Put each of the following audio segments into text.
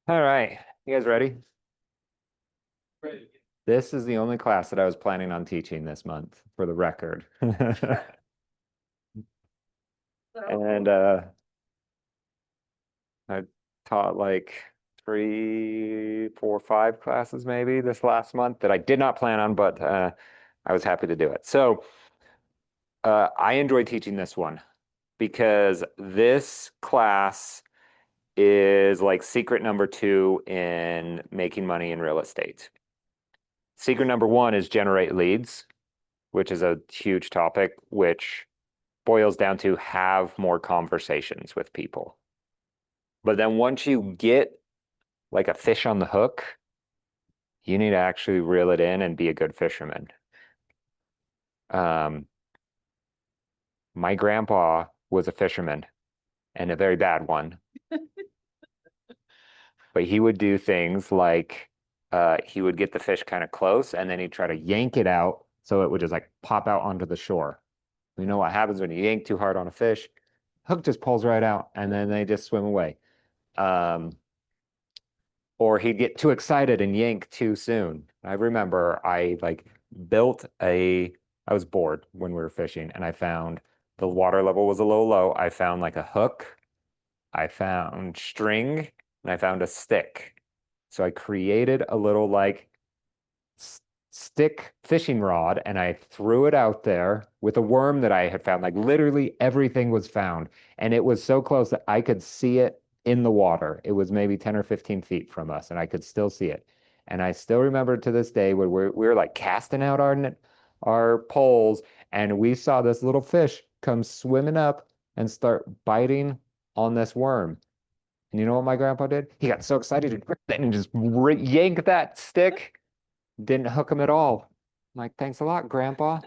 All right. You guys ready? Right. This is the only class that I was planning on teaching this month, for the record. And I taught like three, four, five classes maybe this last month that I did not plan on, but I was happy to do it. So I enjoy teaching this one because this class is like secret number two in making money in real estate. Secret number one is generate leads, which is a huge topic, which boils down to have more conversations with people. But then once you get like a fish on the hook, you need to actually reel it in and be a good fisherman. Um, my grandpa was a fisherman and a very bad one, but he would do things like he would get the fish kind of close and then he'd try to yank it out so it would just like pop out onto the shore. You know what happens when you yank too hard on a fish? Hook just pulls right out and then they just swim away. Um, or he'd get too excited and yank too soon. I remember I like built a, I was bored when we were fishing and I found the water level was a little low. I found like a hook, I found string, and I found a stick. So I created a little like stick fishing rod and I threw it out there with a worm that I had found. Like literally everything was found. And it was so close that I could see it in the water. It was maybe 10 or 15 feet from us and I could still see it. And I still remember to this day where we were like casting out our poles and we saw this little fish come swimming up and start biting on this worm. And you know what my grandpa did? He got so excited and just yanked that stick, didn't hook him at all. I'm like, thanks a lot, Grandpa.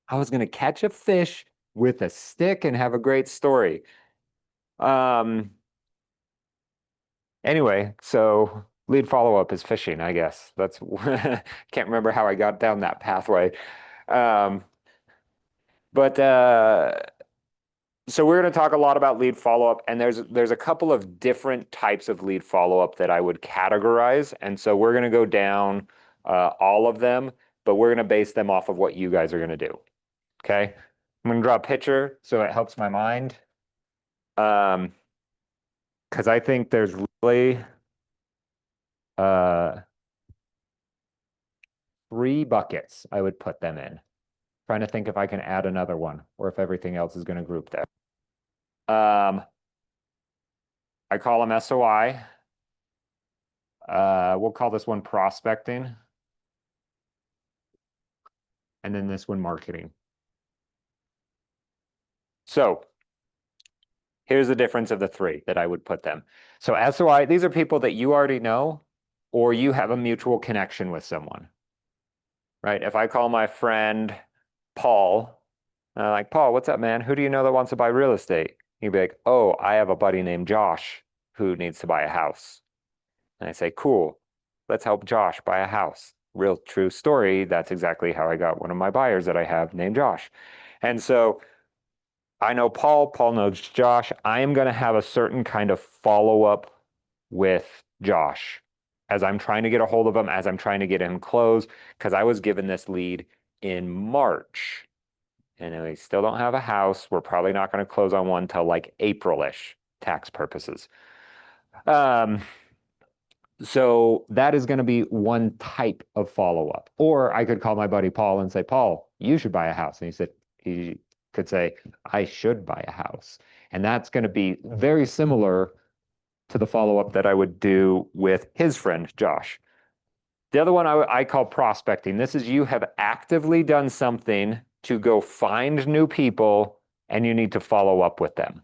I was gonna catch a fish with a stick and have a great story. Um, anyway, so lead follow-up is fishing, I guess. That's can't remember how I got down that pathway. Um, but so we're going to talk a lot about lead follow-up, and there's a couple of different types of lead follow-up that I would categorize, and so we're going to go down all of them, but we're going to base them off of what you guys are going to do. Okay, I'm going to draw a picture so it helps my mind, um, because I think there's really uh, three buckets I would put them in. Trying to think if I can add another one or if everything else is going to group there. Um, I call them SOI. We'll call this one prospecting, and then this one marketing. So here's the difference of the three that I would put them. So SOI, these are people that you already know, or you have a mutual connection with someone, right? If I call my friend Paul, like, Paul, what's up, man? Who do you know that wants to buy real estate? He'd be like, oh, I have a buddy named Josh who needs to buy a house. And I say, cool, let's help Josh buy a house. Real true story. That's exactly how I got one of my buyers that I have named Josh. And so I know Paul, Paul knows Josh. I am going to have a certain kind of follow up with Josh as I'm trying to get a hold of him, as I'm trying to get him closed, because I was given this lead in March and we still don't have a house. We're probably not going to close on one till like April-ish, tax purposes. Um, So that is going to be one type of follow-up. Or I could call my buddy Paul and say, Paul, you should buy a house. And he could say, I should buy a house. And that's going to be very similar to the follow-up that I would do with his friend, Josh. The other one I call prospecting. This is you have actively done something to go find new people and you need to follow up with them.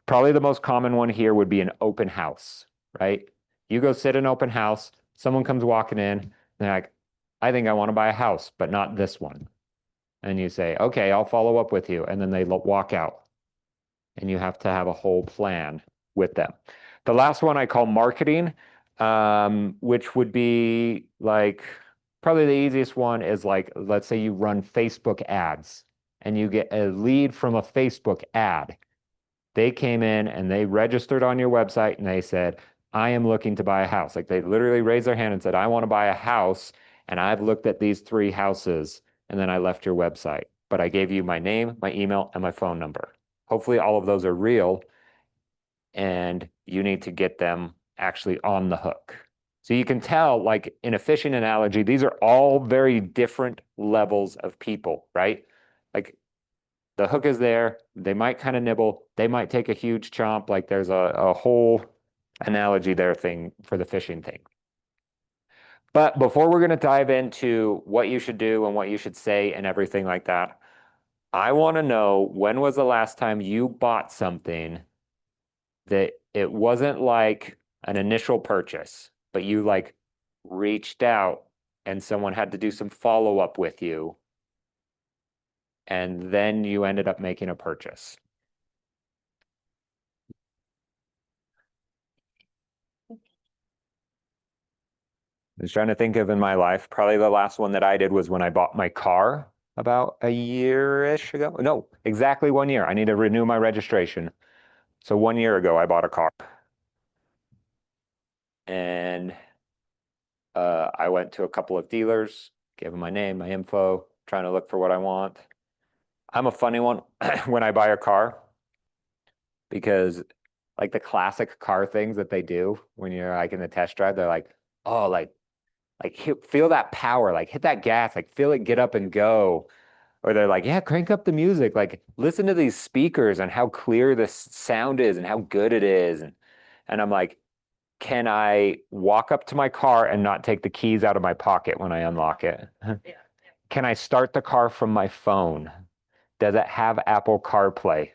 Probably the most common one here would be an open house, right? You go sit in an open house, someone comes walking in, and they're like, I think I want to buy a house, but not this one. And you say, okay, I'll follow up with you. And then they walk out. And you have to have a whole plan with them. The last one I call marketing, which would be like probably the easiest one is like, let's say you run Facebook ads and you get a lead from a Facebook ad They came in and they registered on your website and they said, I am looking to buy a house. Like they literally raised their hand and said, I want to buy a house. And I've looked at these 3 houses and then I left your website. But I gave you my name, my email, and my phone number. Hopefully all of those are real and you need to get them actually on the hook. So you can tell, like in a fishing analogy, these are all very different levels of people, right? Like the hook is there, they might kind of nibble, they might take a huge chomp, like there's a whole analogy there thing for the fishing thing. But before we're going to dive into what you should do and what you should say and everything like that, I want to know, when was the last time you bought something that it wasn't like an initial purchase, but you like reached out and someone had to do some follow-up with you, and then you ended up making a purchase? I was trying to think of in my life, probably the last one that I did was when I bought my car about a year-ish ago. No, exactly 1 year. I need to renew my registration. So 1 year ago, I bought a car. And I went to a couple of dealers, gave them my name, my info, trying to look for what I want. I'm a funny one when I buy a car, because like the classic car things that they do when you're like in the test drive, they're like, oh, feel that power, like hit that gas, like feel it get up and go. Or they're like, yeah, crank up the music, like listen to these speakers and how clear this sound is and how good it is. And I'm like, can I walk up to my car and not take the keys out of my pocket when I unlock it? Can I start the car from my phone? Does it have Apple CarPlay?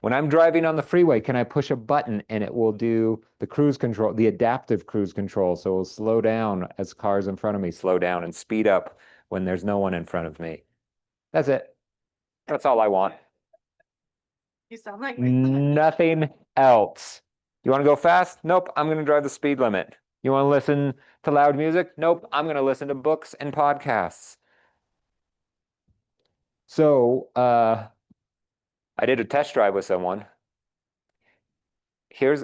When I'm driving on the freeway, can I push a button and it will do the cruise control, the adaptive cruise control? So it will slow down as cars in front of me slow down and speed up when there's no one in front of me. That's it. That's all I want. You sound like Nothing else. You want to go fast? Nope, I'm going to drive the speed limit. You want to listen to loud music? Nope, I'm going to listen to books and podcasts. So, I did a test drive with someone. Here's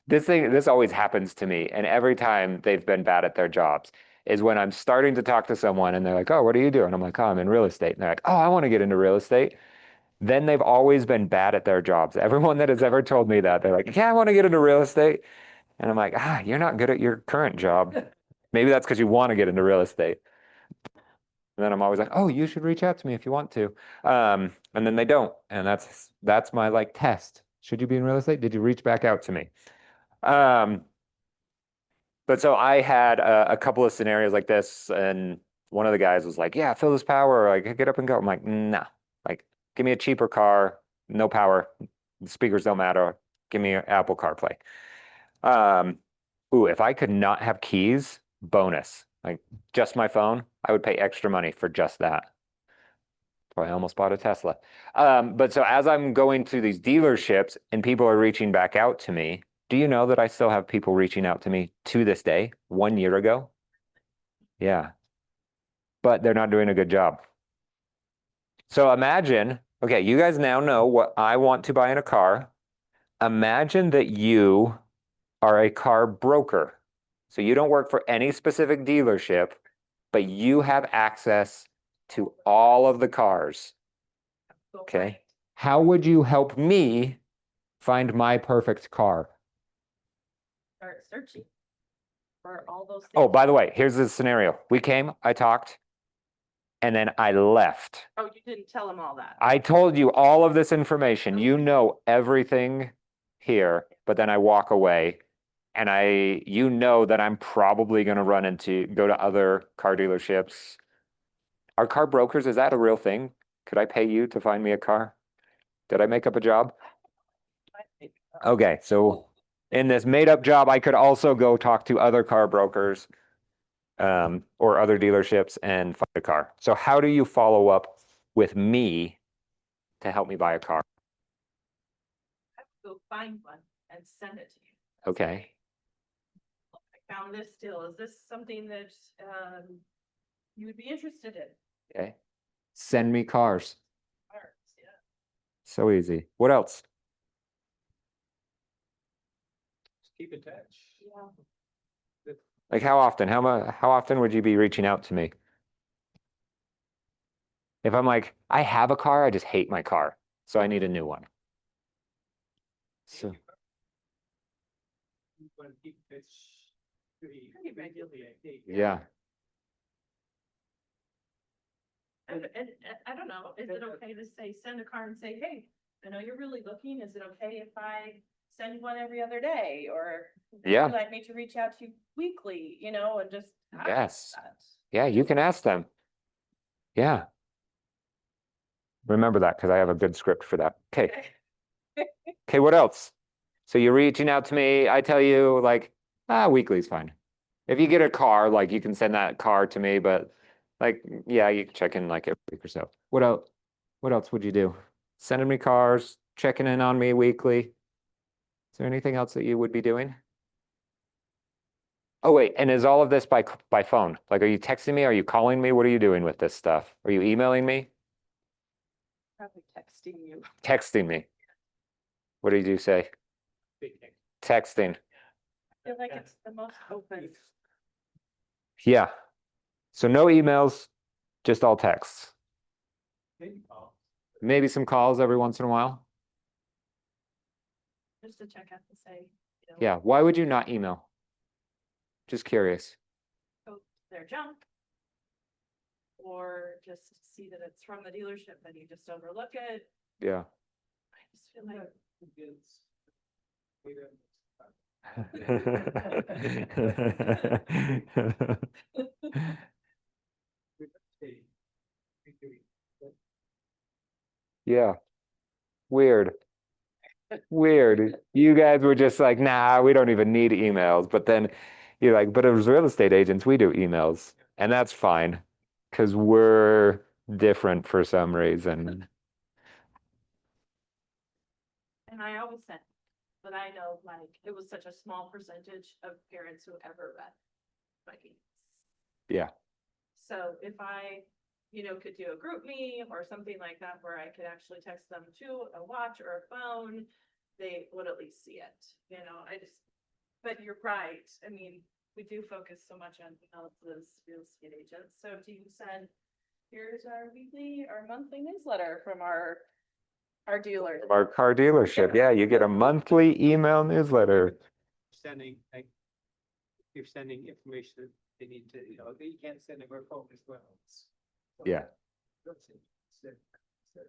this always happens to me, and every time they've been bad at their jobs is when I'm starting to talk to someone and they're like, "Oh, what do you do?" And I'm like, "Oh, I'm in real estate." And they're like, "Oh, I want to get into real estate." Then they've always been bad at their jobs. Everyone that has ever told me that, they're like, "Yeah, I want to get into real estate." And I'm like, you're not good at your current job. Maybe that's because you want to get into real estate. And then I'm always like, oh, you should reach out to me if you want to. And then they don't. And that's my like test. Should you be in real estate? Did you reach back out to me? But so I had a couple of scenarios like this, and one of the guys was like, yeah, fill this power, like get up and go. I'm like, nah, like give me a cheaper car, no power, the speakers don't matter. Give me Apple CarPlay. Ooh, if I could not have keys, bonus. Like just my phone, I would pay extra money for just that. I almost bought a Tesla. But so as I'm going to these dealerships and people are reaching back out to me, do you know that I still have people reaching out to me to this day, 1 year ago? Yeah. But they're not doing a good job. So imagine, okay, you guys now know what I want to buy in a car. Imagine that you are a car broker. So you don't work for any specific dealership, but you have access to all of the cars. Okay. How would you help me find my perfect car? start searching for all those things. Oh, by the way, here's the scenario. We came, I talked, and then I left. Oh, you didn't tell him all that. I told you all of this information. You know everything here, but then I walk away and you know that I'm probably going to go to other car dealerships. Are car brokers, is that a real thing? Could I pay you to find me a car? Did I make up a job? Okay, so in this made up job, I could also go talk to other car brokers or other dealerships and find a car. So how do you follow up with me to help me buy a car? I would go find one and send it to you. Okay. I found this deal. Is this something that you would be interested in? Okay. Send me cars. Cars, yeah. So easy. What else? Keep in touch. Yeah. Like how often? How often would you be reaching out to me? If I'm like, I have a car, I just hate my car, so I need a new one. So, You want to keep in touch pretty Pretty regularly. I think. yeah, And I don't know, is it okay to say, send a card and say, hey, I know you're really looking, is it okay if I send you one every other day, or? would Yeah. you like me to reach out to you weekly, you know, and just. ask Yes. that? yeah, you can ask them. Yeah. Remember that, because I have a good script for that. Okay. Okay, what else? So you're reaching out to me, I tell you like, weekly is fine. If you get a car, like you can send that car to me, but like, yeah, you can check in like every week or so. What else? What else would you do? Sending me cars, checking in on me weekly. Is there anything else that you would be doing? Oh, wait, and is all of this by phone? Like, are you texting me? Are you calling me? What are you doing with this stuff? Are you emailing me? Probably texting you. Texting me? What did you say? Big thing. Texting. I feel like it's the most open. Yeah. So no emails, just all texts. Maybe call. Maybe some calls every once in a while. Just to check out and say, you know. Yeah. Why would you not email? Just curious. Go to their junk. Or just see that it's from the dealership and you just overlook it. Yeah. I just feel like. It's- we don't- we don't say- we do- but Yeah. Weird. Weird. You guys were just like, nah, we don't even need emails. But then you're like, but as real estate agents, we do emails. And that's fine. Because we're different for some reason. And I always said, but I know like it was such a small percentage of parents who ever read Vikings. Yeah. So if I, you know, could do a group me or something like that where I could actually text them to a watch or a phone, they would at least see it, you know, but you're right. I mean, we do focus so much on emails as real estate agents. So do you send, here's our weekly or monthly newsletter from our dealer? Our car dealership. Yeah, you get a monthly email newsletter. Sending, like, you're sending information that they need to, you know, you can't send them a phone as well. Yeah. That's it. So-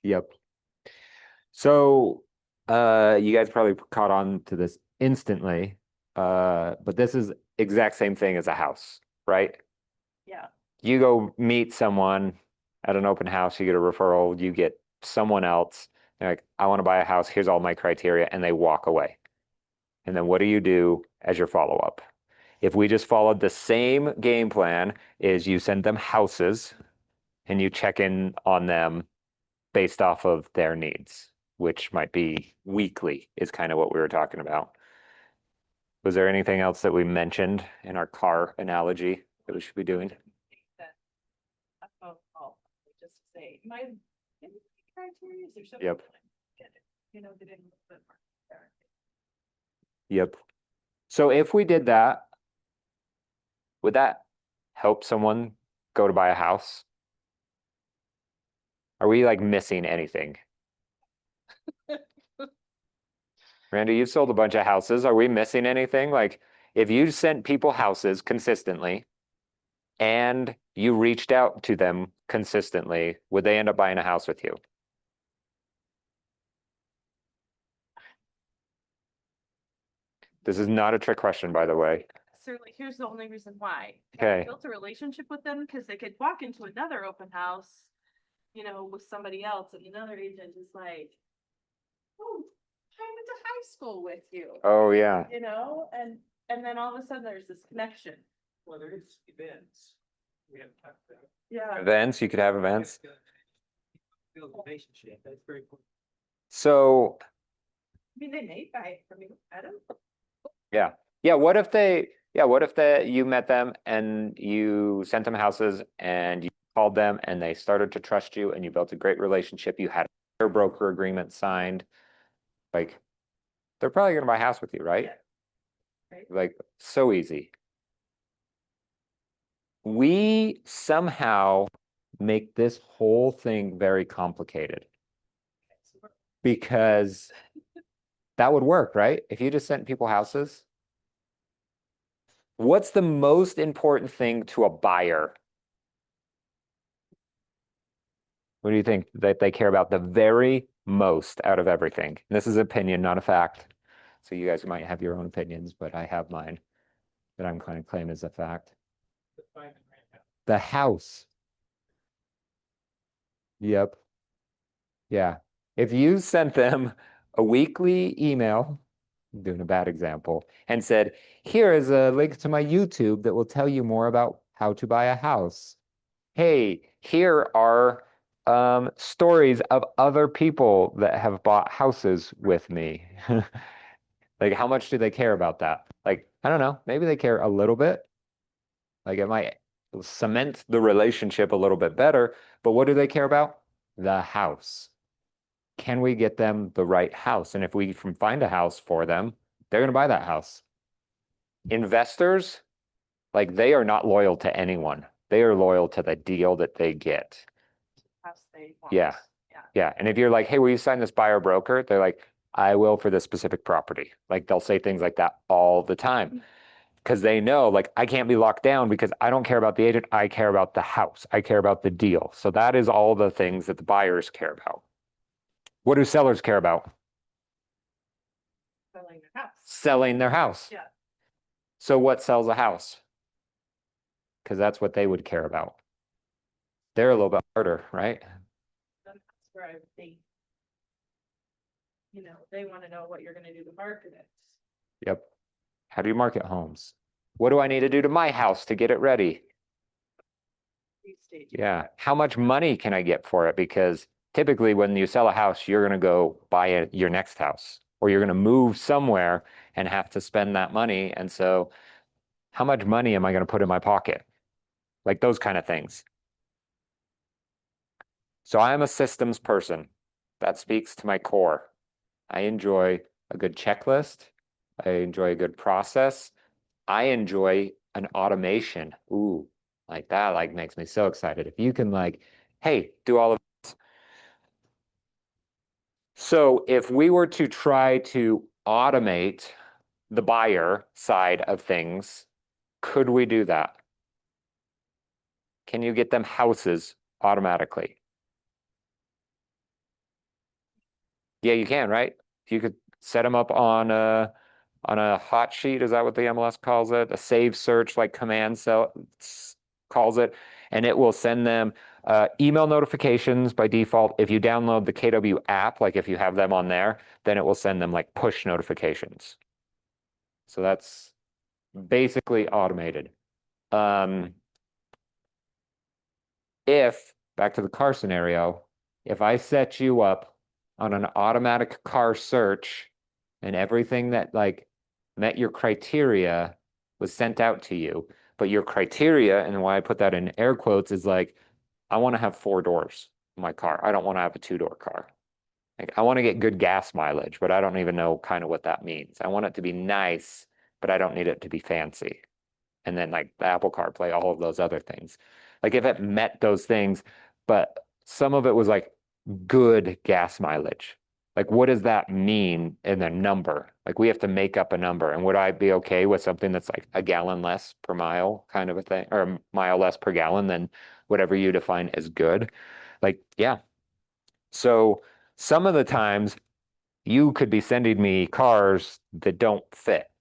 Yep. So, you guys probably caught on to this instantly. But this is exact same thing as a house, right? Yeah. You go meet someone at an open house, you get a referral, you get someone else, they're like, I want to buy a house, here's all my criteria, and they walk away. And then what do you do as your follow-up? If we just followed the same game plan, is you send them houses and you check in on them based off of their needs, which might be weekly, is kind of what we were talking about. Was there anything else that we mentioned in our car analogy that we should be doing? That a phone call, just to say, my criteria, is there something? Yep. that I get it, you know, get in a little bit more clarity. Yep. So if we did that, would that help someone go to buy a house? Are we like missing anything? Randy, you've sold a bunch of houses. Are we missing anything? Like, if you sent people houses consistently and you reached out to them consistently, would they end up buying a house with you? This is not a trick question, by the way. Certainly, here's the only reason why. Okay. I built a relationship with them because they could walk into another open house, you know, with somebody else, and another agent is like, oh, I went to high school with you, Oh, yeah. you know, and then all of a sudden there's this connection. Well, there is events. We haven't talked about. Yeah. Events, you could have events. Build a relationship, that's very important. So, I mean, they may buy it from you, I don't. yeah, what if you met them and you sent them houses and you called them and they started to trust you and you built a great relationship, you had a broker agreement signed, like, they're probably gonna buy a house with you, right? Yeah. Right. Like, so easy. We somehow make this whole thing very complicated because that would work, right? If you just sent people houses. What's the most important thing to a buyer? What do you think that they care about the very most out of everything? And this is opinion, not a fact. So you guys might have your own opinions, but I have mine that I'm going to claim as a fact. The house. Yep. Yeah. If you sent them a weekly email, I'm doing a bad example, and said, here is a link to my YouTube that will tell you more about how to buy a house. Hey, here are stories of other people that have bought houses with me. Like, how much do they care about that? Like, I don't know, maybe they care a little bit. Like, it might cement the relationship a little bit better, but what do they care about? The house. Can we get them the right house? And if we can find a house for them, they're going to buy that house. Investors, like, they are not loyal to anyone. They are loyal to the deal that they get. House they want. Yeah. Yeah. Yeah. And if you're like, hey, will you sign this buyer broker? They're like, I will for this specific property. Like, they'll say things like that all the time because they know, like, I can't be locked down because I don't care about the agent. I care about the house. I care about the deal. So that is all the things that the buyers care about. What do sellers care about? Selling their house. Selling their house. Yeah. So what sells a house? Because that's what they would care about. They're a little bit harder, right? That's where I think, they want to know what you're gonna do to market it. Yep. How do you market homes? What do I need to do to my house to get it ready? These stages. Yeah. How much money can I get for it? Because typically when you sell a house, you're going to go buy your next house or you're going to move somewhere and have to spend that money. And so how much money am I going to put in my pocket? Like those kind of things. So I am a systems person. That speaks to my core. I enjoy a good checklist. I enjoy a good process. I enjoy an automation. Ooh, like that like makes me so excited. If you can like, hey, do all of this. So if we were to try to automate the buyer side of things, could we do that? Can you get them houses automatically? Yeah, you can, right? You could set them up on a hot sheet. Is that what the MLS calls it? A save search like command cell calls it, and it will send them email notifications by default. If you download the KW app, like if you have them on there, then it will send them like push notifications. So that's basically automated. If, back to the car scenario, if I set you up on an automatic car search and everything that like met your criteria was sent out to you, but your criteria, and why I put that in air quotes, is like, I want to have 4 doors in my car. I don't want to have a 2-door car. Like, I want to get good gas mileage, but I don't even know kind of what that means. I want it to be nice, but I don't need it to be fancy. And then like the Apple CarPlay, all of those other things. Like if it met those things, but some of it was like good gas mileage. Like, what does that mean in a number? Like, we have to make up a number. And would I be okay with something that's like a gallon less per mile kind of a thing, or a mile less per gallon than whatever you define as good? Like, yeah. So some of the times you could be sending me cars that don't fit.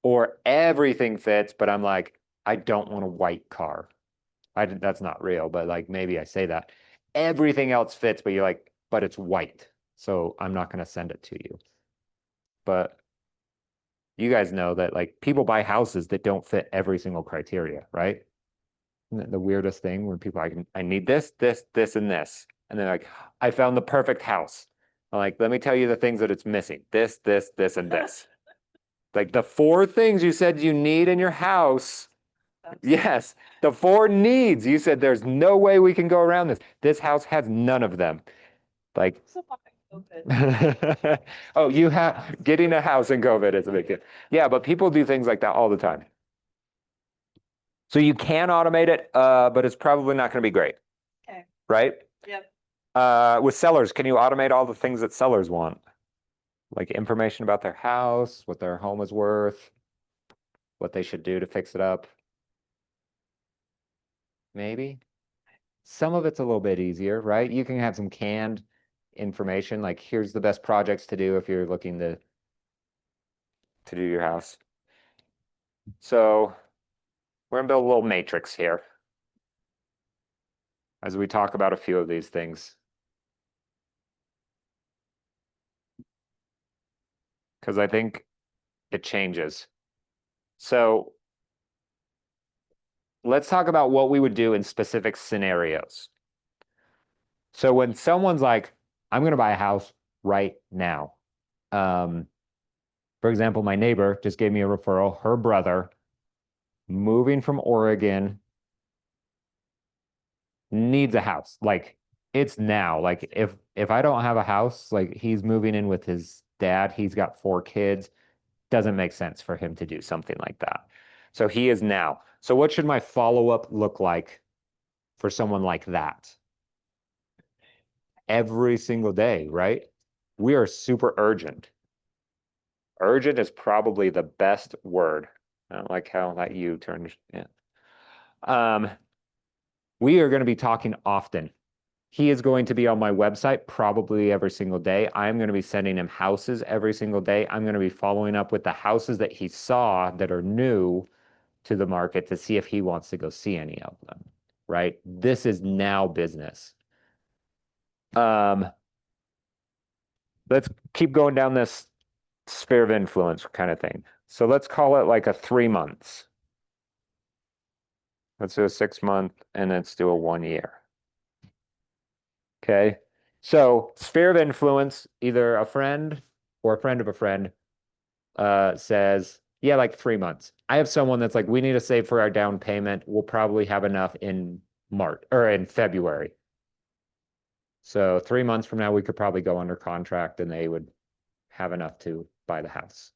Or everything fits, but I'm like, I don't want a white car. That's not real, but like maybe I say that. Everything else fits, but you're like, but it's white. So I'm not going to send it to you. But you guys know that like people buy houses that don't fit every single criteria, right? Isn't that the weirdest thing when people I need this, this, this, and this. And they're like, I found the perfect house. I'm like, let me tell you the things that it's missing. This, and this. Like the 4 things you said you need in your house. Yes, the 4 needs. You said there's no way we can go around this. This house has none of them. Like, COVID. Oh, getting a house in COVID is a big deal. Yeah, but people do things like that all the time. So you can automate it, but it's probably not going to be great. Okay. Right? Yep. With sellers, can you automate all the things that sellers want? Like information about their house, what their home is worth, what they should do to fix it up? Maybe. Some of it's a little bit easier, right? You can have some canned information, like here's the best projects to do if you're looking to do your house. So we're gonna build a little matrix here as we talk about a few of these things. Because I think it changes. So let's talk about what we would do in specific scenarios. So when someone's like, I'm going to buy a house right now. For example, my neighbor just gave me a referral. Her brother, moving from Oregon, needs a house. Like it's now. Like if I don't have a house, like he's moving in with his dad. He's got 4 kids. Doesn't make sense for him to do something like that. So he is now. So what should my follow-up look like for someone like that? Every single day, right? We are super urgent. Urgent is probably the best word. I don't like how that U turned. Yeah. We are going to be talking often. He is going to be on my website probably every single day. I'm going to be sending him houses every single day. I'm going to be following up with the houses that he saw that are new to the market to see if he wants to go see any of them, right? This is now business. Let's keep going down this sphere of influence kind of thing. So let's call it like a 3 months. Let's do a 6 month and let's do a 1 year. Okay. So sphere of influence, either a friend or a friend of a friend says, yeah, like 3 months. I have someone that's like, we need to save for our down payment. We'll probably have enough in March or in February. So 3 months from now, we could probably go under contract and they would have enough to buy the house.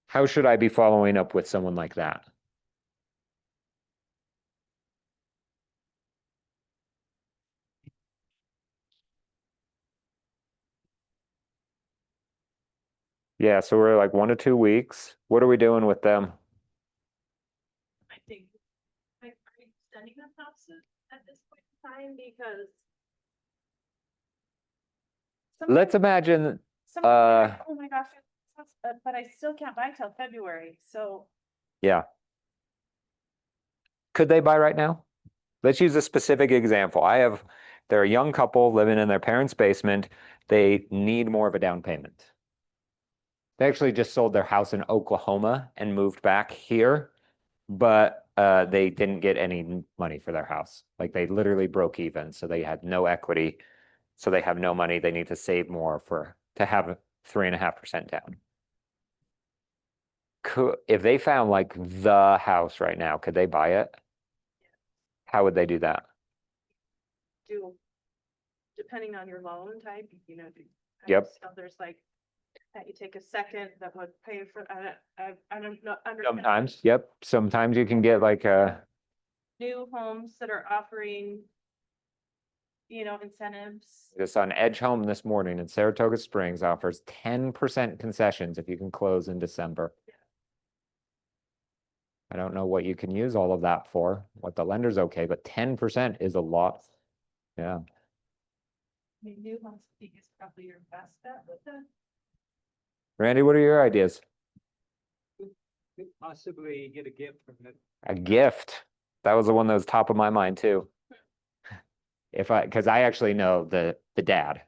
How should I be following up with someone like that? Yeah, so we're like 1 to 2 weeks. What are we doing with them? I think, are you sending them houses at this point in time? Because. Let's imagine, Some oh my gosh, but I still can't buy till February, so. yeah. Could they buy right now? Let's use a specific example. They're a young couple living in their parents' basement. They need more of a down payment. They actually just sold their house in Oklahoma and moved back here, but they didn't get any money for their house. Like they literally broke even, so they had no equity. So they have no money. They need to save more to have 3.5% down. If they found like the house right now, could they buy it? How would they do that? Do, depending on your loan type, you know. Yep. So there's like, that you take a second that would pay for, I don't know. Sometimes, yep. Sometimes you can get like a. New homes that are offering, incentives. Just on Edge Home this morning in Saratoga Springs offers 10% concessions if you can close in December. I don't know what you can use all of that for, what the lender's okay, but 10% is a lot. Yeah. I mean, new homes, I think is probably your best bet with that. Randy, what are your ideas? Could possibly get a gift from it. A gift. That was the one that was top of my mind too. Because I actually know the dad.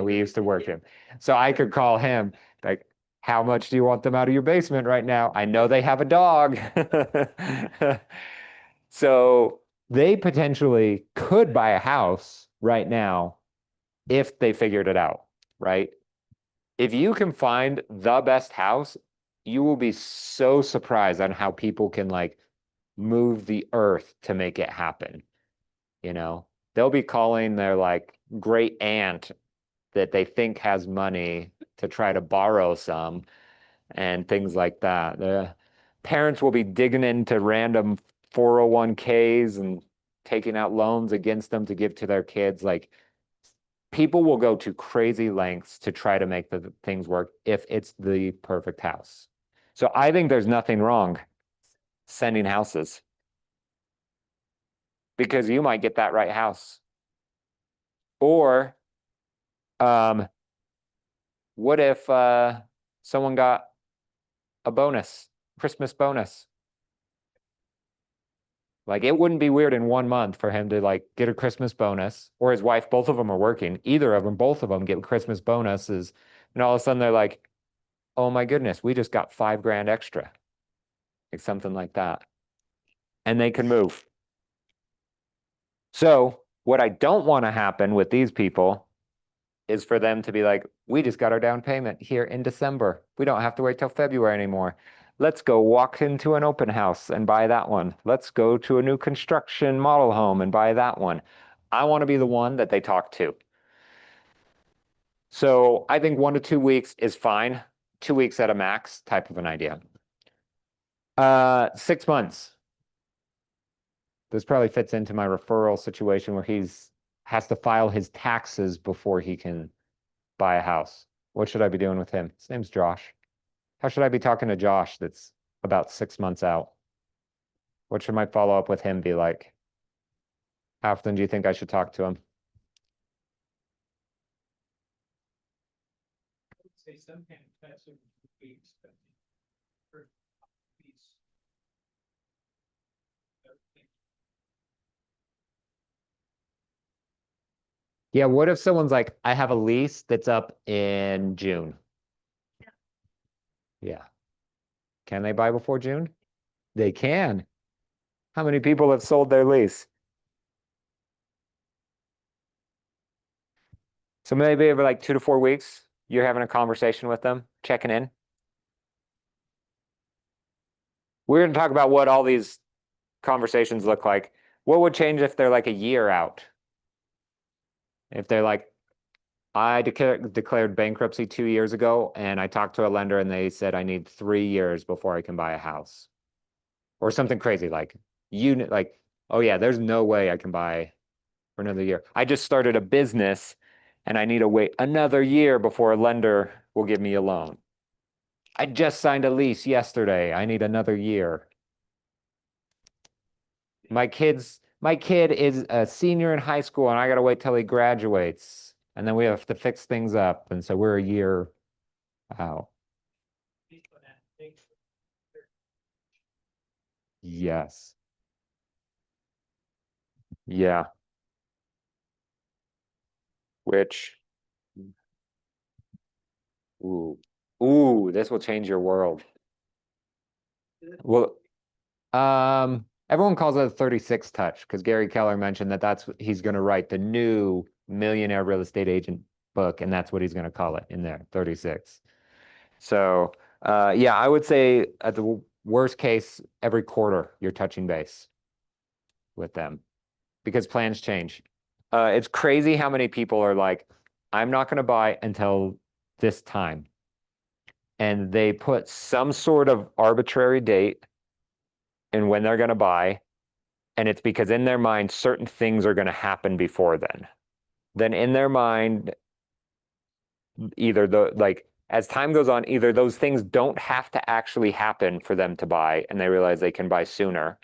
We used to work him. So I could call him like, how much do you want them out of your basement right now? I know they have a dog. So they potentially could buy a house right now if they figured it out, right? If you can find the best house, you will be so surprised on how people can like move the earth to make it happen. They'll be calling their like great aunt that they think has money to try to borrow some and things like that. The parents will be digging into random 401ks and taking out loans against them to give to their kids. Like people will go to crazy lengths to try to make the things work if it's the perfect house. So I think there's nothing wrong sending houses because you might get that right house. Or what if someone got a bonus, Christmas bonus? Like it wouldn't be weird in 1 month for him to like get a Christmas bonus, or his wife, both of them are working, either of them, both of them get Christmas bonuses, and all of a sudden they're like, oh my goodness, we just got 5 grand extra. Like something like that. And they can move. So what I don't want to happen with these people is for them to be like, we just got our down payment here in December. We don't have to wait till February anymore. Let's go walk into an open house and buy that one. Let's go to a new construction model home and buy that one. I want to be the one that they talk to. So I think 1 to 2 weeks is fine. 2 weeks at a max type of an idea. 6 months. This probably fits into my referral situation where has to file his taxes before he can buy a house. What should I be doing with him? His name's Josh. How should I be talking to Josh that's about 6 months out? What should my follow-up with him be like? How often do you think I should talk to him? Say sometimes that's a weeks, but for these. Yeah, what if someone's like, I have a lease that's up in June? Yeah. Can they buy before June? They can. How many people have sold their lease? So maybe over like 2 to 4 weeks, you're having a conversation with them, checking in. We're going to talk about what all these conversations look like. What would change if they're like a year out? If they're like, I declared bankruptcy 2 years ago, and I talked to a lender and they said I need 3 years before I can buy a house. Or something crazy like oh yeah, there's no way I can buy for another year. I just started a business and I need to wait another year before a lender will give me a loan. I just signed a lease yesterday. I need another year. My kid is a senior in high school and I gotta wait till he graduates. And then we have to fix things up. And so we're a year out. Yes. Yeah. Which, ooh, this will change your world. Well, everyone calls it a 36 touch because Gary Keller mentioned that he's going to write the new Millionaire Real Estate Agent book, and that's what he's going to call it in there, 36. So, yeah, I would say at the worst case, every quarter you're touching base with them because plans change. It's crazy how many people are like, I'm not going to buy until this time. And they put some sort of arbitrary date and when they're going to buy. And it's because in their mind, certain things are going to happen before then. Then in their mind, as time goes on, either those things don't have to actually happen for them to buy and they realize they can buy sooner,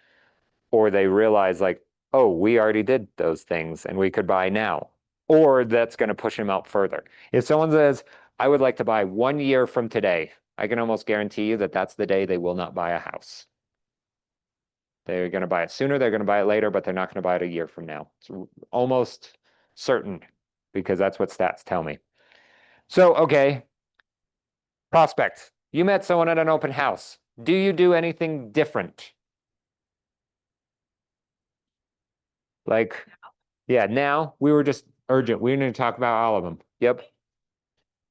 or they realize like, oh, we already did those things and we could buy now, or that's going to push them out further. If someone says, I would like to buy 1 year from today, I can almost guarantee you that that's the day they will not buy a house. They're going to buy it sooner, they're going to buy it later, but they're not going to buy it a year from now. It's almost certain because that's what stats tell me. So, okay, prospect. You met someone at an open house. Do you do anything different? Like, yeah, now we were just urgent. We need to talk about all of them. Yep.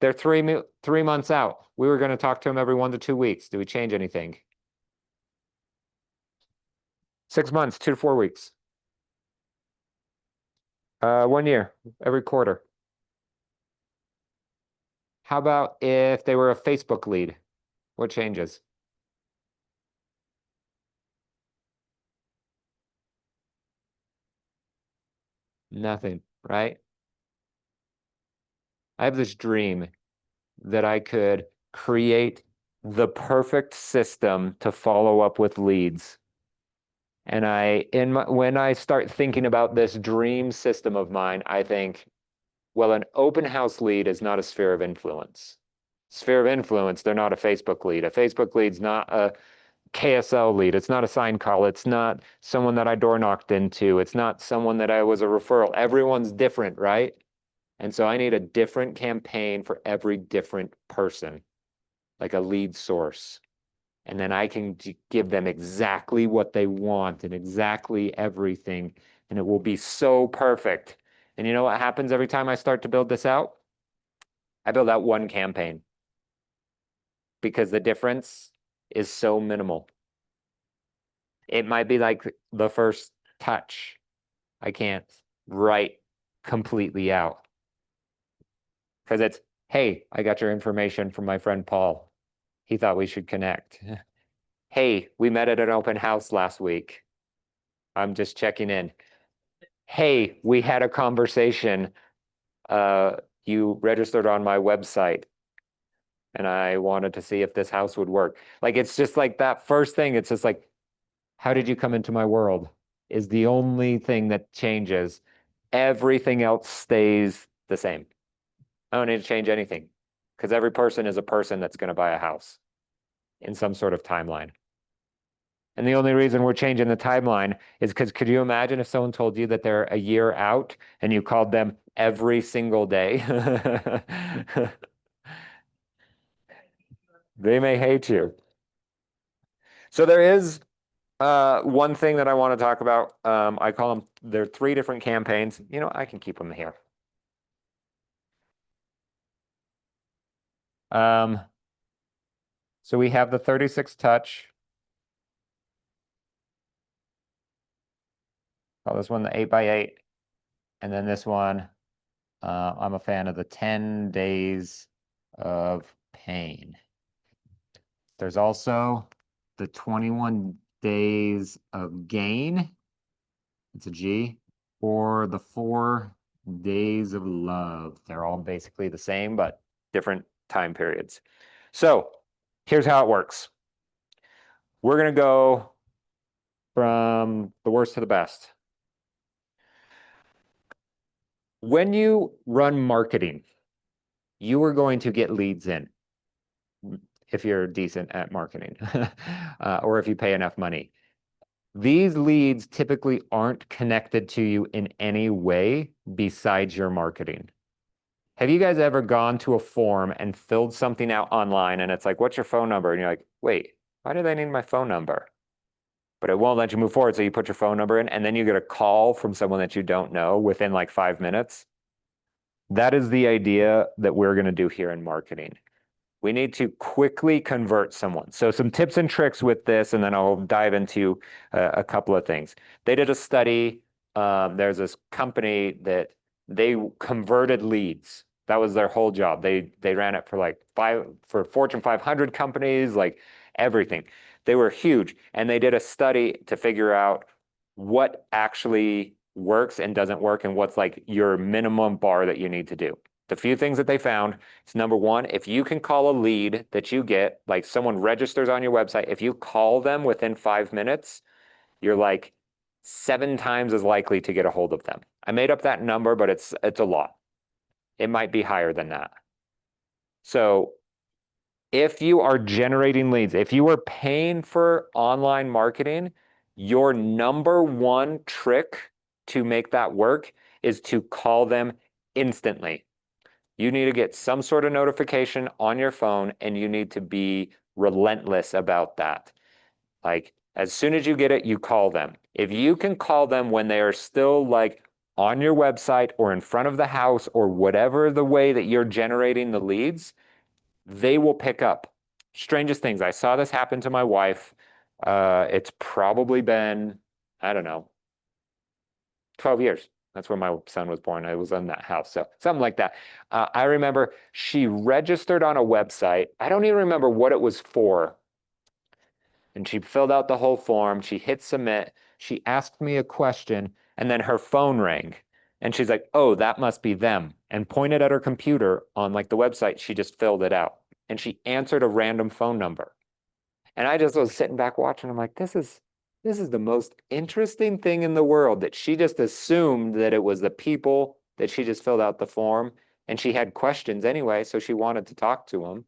They're 3 months out. We were going to talk to them every 1 to 2 weeks. Do we change anything? 6 months, 2 to 4 weeks. 1 year, every quarter. How about if they were a Facebook lead? What changes? Nothing, right? I have this dream that I could create the perfect system to follow up with leads. And when I start thinking about this dream system of mine, I think, well, an open house lead is not a sphere of influence. Sphere of influence, they're not a Facebook lead. A Facebook lead's not a KSL lead. It's not a sign call. It's not someone that I door knocked into. It's not someone that I was a referral. Everyone's different, right? And so I need a different campaign for every different person, like a lead source. And then I can give them exactly what they want and exactly everything. And it will be so perfect. And you know what happens every time I start to build this out? I build out one campaign because the difference is so minimal. It might be like the first touch. I can't write completely out because it's, hey, I got your information from my friend Paul. He thought we should connect. Hey, we met at an open house last week. I'm just checking in. Hey, we had a conversation. You registered on my website and I wanted to see if this house would work. Like, it's just like that first thing. It's just like, how did you come into my world? Is the only thing that changes. Everything else stays the same. I don't need to change anything because every person is a person that's going to buy a house in some sort of timeline. And the only reason we're changing the timeline is because could you imagine if someone told you that they're a year out and you called them every single day? They may hate you. So there is one thing that I want to talk about. I call them, there are 3 different campaigns. You know, I can keep them here. So we have the 36 touch. Call this one the 8x8. And then this one, I'm a fan of the 10 days of pain. There's also the 21 days of gain. It's a G. Or the 4 days of love. They're all basically the same, but different time periods. So here's how it works. We're going to go from the worst to the best. When you run marketing, you are going to get leads in if you're decent at marketing or if you pay enough money. These leads typically aren't connected to you in any way besides your marketing. Have you guys ever gone to a form and filled something out online and it's like, what's your phone number? And you're like, wait, why do they need my phone number? But it won't let you move forward. So you put your phone number in and then you get a call from someone that you don't know within like 5 minutes. That is the idea that we're going to do here in marketing. We need to quickly convert someone. So some tips and tricks with this, and then I'll dive into a couple of things. They did a study. There's this company that they converted leads. That was their whole job. They ran it for like for Fortune 500 companies, like everything. They were huge, and they did a study to figure out what actually works and doesn't work, and what's like your minimum bar that you need to do. The few things that they found is number 1, if you can call a lead that you get, like someone registers on your website, if you call them within 5 minutes, you're like 7 times as likely to get a hold of them. I made up that number, but it's a lot. It might be higher than that. So if you are generating leads, if you are paying for online marketing, your number 1 trick to make that work is to call them instantly. You need to get some sort of notification on your phone and you need to be relentless about that. Like as soon as you get it, you call them. If you can call them when they are still like on your website or in front of the house or whatever the way that you're generating the leads, they will pick up. Strangest things. I saw this happen to my wife. It's probably been, I don't know, 12 years. That's where my son was born. I was in that house. So something like that. I remember she registered on a website. I don't even remember what it was for. And she filled out the whole form. She hit submit. She asked me a question and then her phone rang. And she's like, oh, that must be them. And pointed at her computer on like the website. She just filled it out. And she answered a random phone number. And I just was sitting back watching. I'm like, this is the most interesting thing in the world that she just assumed that it was the people that she just filled out the form. And she had questions anyway, so she wanted to talk to them.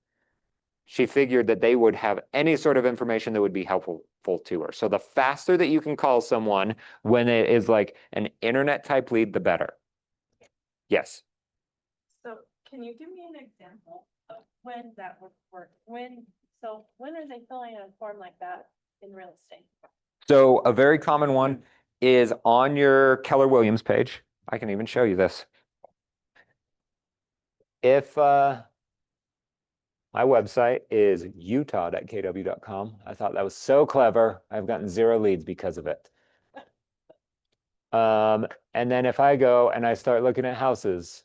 She figured that they would have any sort of information that would be helpful to her. So the faster that you can call someone when it is like an internet type lead, the better. Yes. So can you give me an example of when that would work? When are they filling out a form like that in real estate? So a very common one is on your Keller Williams page. I can even show you this. If my website is utah.kw.com. I thought that was so clever. I've gotten 0 leads because of it. And then if I go and I start looking at houses,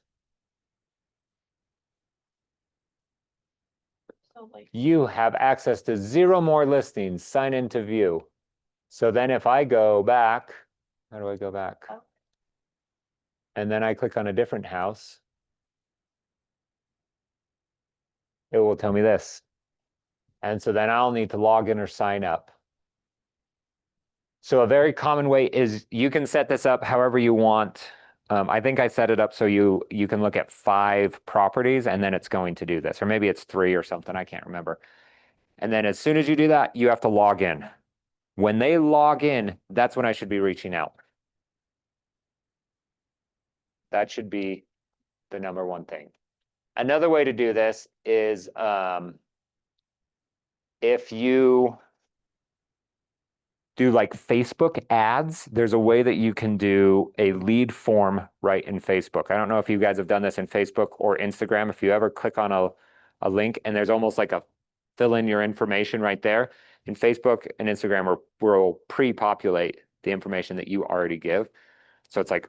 So like, you have access to 0 more listings. Sign into view. So then if I go back, how do I go back? Oh. And then I click on a different house, it will tell me this. And so then I'll need to log in or sign up. So a very common way is you can set this up however you want. I think I set it up so you can look at 5 properties and then it's going to do this, or maybe it's 3 or something, I can't remember. And then as soon as you do that, you have to log in. When they log in, that's when I should be reaching out. That should be the number one thing. Another way to do this is if you do like Facebook ads, there's a way that you can do a lead form right in Facebook. I don't know if you guys have done this in Facebook or Instagram. If you ever click on a link and there's almost like a fill in your information right there. In Facebook and Instagram will pre-populate the information that you already give. So it's like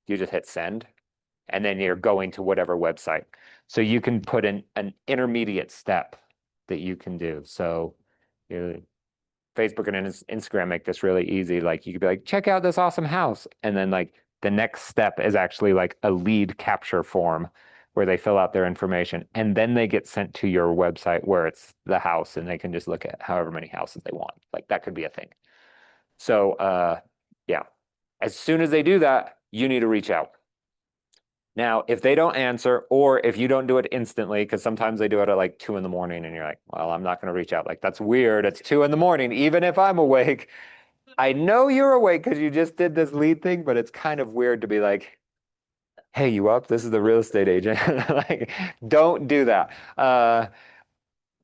you just hit send and then you're going to whatever website. So you can put in an intermediate step that you can do. So Facebook and Instagram make this really easy. Like you could be like, check out this awesome house. And then like the next step is actually like a lead capture form where they fill out their information and then they get sent to your website where it's the house and they can just look at however many houses they want. Like that could be a thing. So yeah, as soon as they do that, you need to reach out. Now, if they don't answer, or if you don't do it instantly, because sometimes they do it at like 2 in the morning and you're like, well, I'm not going to reach out. Like, that's weird. It's 2 in the morning, even if I'm awake. I know you're awake because you just did this lead thing, but it's kind of weird to be like, hey, you up? This is the real estate agent. Like, don't do that.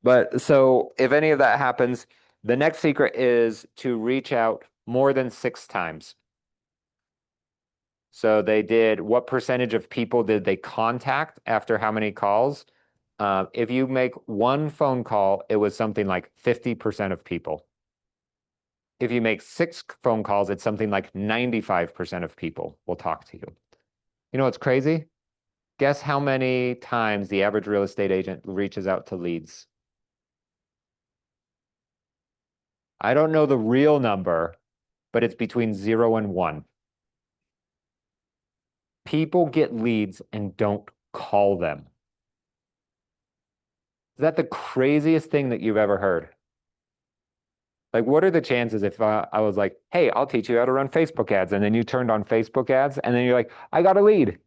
But so if any of that happens, the next secret is to reach out more than 6 times. So they did, what percentage of people did they contact after how many calls? If you make 1 phone call, it was something like 50% of people. If you make 6 phone calls, it's something like 95% of people will talk to you. You know what's crazy? Guess how many times the average real estate agent reaches out to leads? I don't know the real number, but it's between 0 and 1. People get leads and don't call them. Is that the craziest thing that you've ever heard? Like, what are the chances if I was like, hey, I'll teach you how to run Facebook ads, and then you turned on Facebook ads, and then you're like, I got a lead.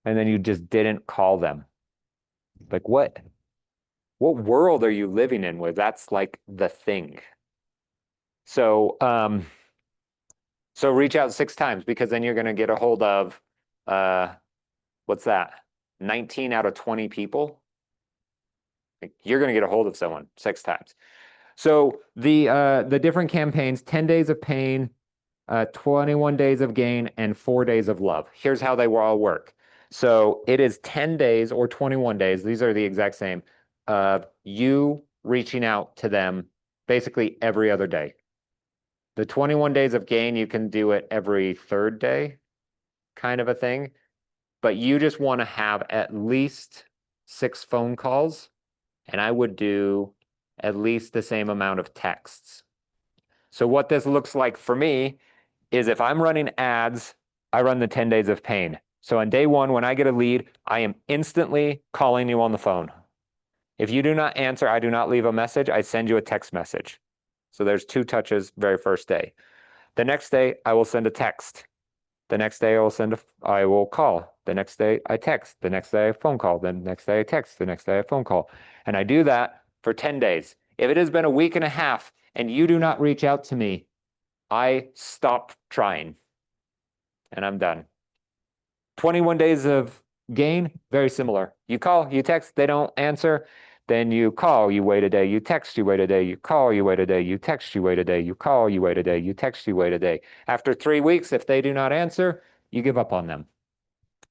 And then you just didn't call them. Like, what world are you living in where that's like the thing? So, so reach out 6 times because then you're going to get a hold of, what's that? 19 out of 20 people. Like, you're going to get a hold of someone 6 times. So the different campaigns, 10 days of pain, 21 days of gain, and 4 days of love. Here's how they will all work. So it is 10 days or 21 days. These are the exact same of you reaching out to them basically every other day. The 21 days of gain, you can do it every 3rd day. kind of a thing. But you just want to have at least 6 phone calls, and I would do at least the same amount of texts. So what this looks like for me is if I'm running ads, I run the 10 days of pain. So on day 1, when I get a lead, I am instantly calling you on the phone. If you do not answer, I do not leave a message, I send you a text message. So there's 2 touches very first day. The next day, I will send a text. The next day, I will call. The next day, I text. The next day, I phone call. Then the next day, I text. The next day, I phone call. And I do that for 10 days. If it has been a week and a half and you do not reach out to me, I stop trying and I'm done. 21 days of gain, very similar. You call, you text, they don't answer. Then you call, you wait a day, you text, you wait a day, you call, you wait a day, you text, you wait a day, you call, you wait a day, you text, you wait a day. After 3 weeks, if they do not answer, you give up on them.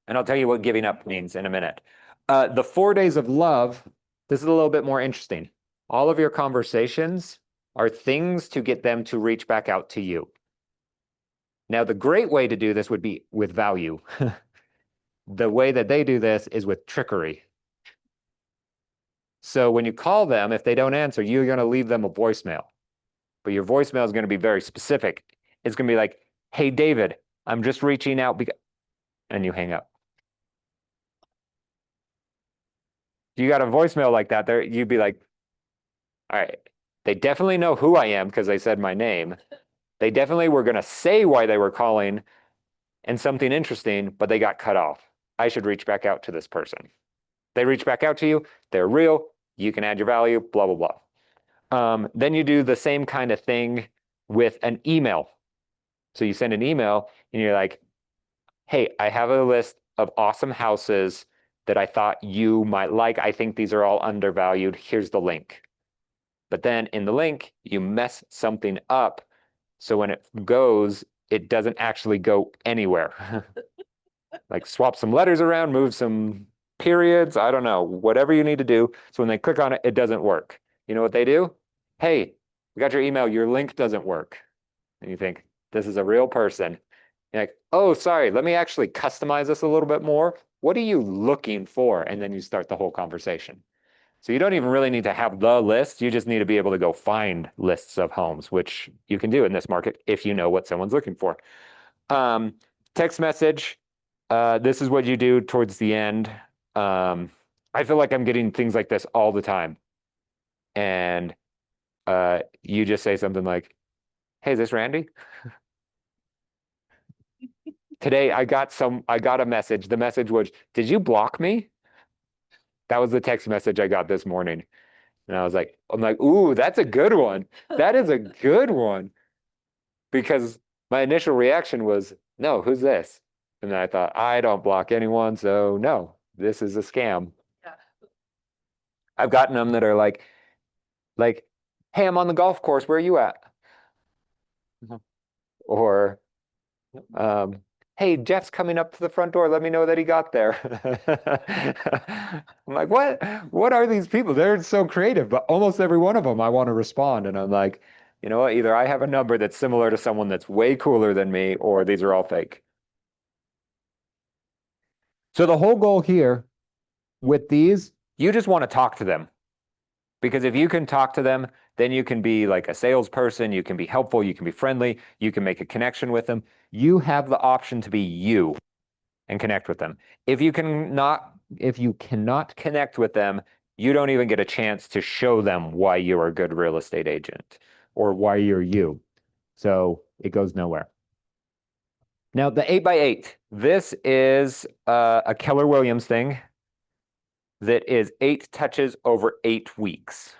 And I'll tell you what giving up means in a minute. The 4 days of love, this is a little bit more interesting. All of your conversations are things to get them to reach back out to you. Now, the great way to do this would be with value. The way that they do this is with trickery. So when you call them, if they don't answer, you're going to leave them a voicemail. But your voicemail is going to be very specific. It's going to be like, hey, David, I'm just reaching out because, and you hang up. You got a voicemail like that, there, you'd be like, all right, they definitely know who I am because they said my name. They definitely were going to say why they were calling and something interesting, but they got cut off. I should reach back out to this person. They reach back out to you, they're real, you can add your value, blah, blah, blah. Then you do the same kind of thing with an email. So you send an email and you're like, hey, I have a list of awesome houses that I thought you might like. I think these are all undervalued. Here's the link. But then in the link, you mess something up. So when it goes, it doesn't actually go anywhere. Like swap some letters around, move some periods, I don't know, whatever you need to do. So when they click on it, it doesn't work. You know what they do? Hey, we got your email, your link doesn't work. And you think, this is a real person. You're like, oh, sorry, let me actually customize this a little bit more. What are you looking for? And then you start the whole conversation. So you don't even really need to have the list. You just need to be able to go find lists of homes, which you can do in this market if you know what someone's looking for. Text message. This is what you do towards the end. I feel like I'm getting things like this all the time. And you just say something like, hey, is this Randy? Today I got a message. The message was, did you block me? That was the text message I got this morning. And I'm like, ooh, that's a good one. That is a good one. Because my initial reaction was, no, who's this? And then I thought, I don't block anyone, so no, this is a scam. Yeah. I've gotten them that are like, hey, I'm on the golf course, where are you at? Or, hey, Jeff's coming up to the front door, let me know that he got there. I'm like, what are these people? They're so creative, but almost every one of them I want to respond. And I'm like, you know what, either I have a number that's similar to someone that's way cooler than me, or these are all fake. So the whole goal here with these, you just want to talk to them. Because if you can talk to them, then you can be like a salesperson, you can be helpful, you can be friendly, you can make a connection with them. You have the option to be you and connect with them. If you cannot connect with them, you don't even get a chance to show them why you're a good real estate agent or why you're you. So it goes nowhere. Now the 8x8, this is a Keller Williams thing that is 8 touches over 8 weeks.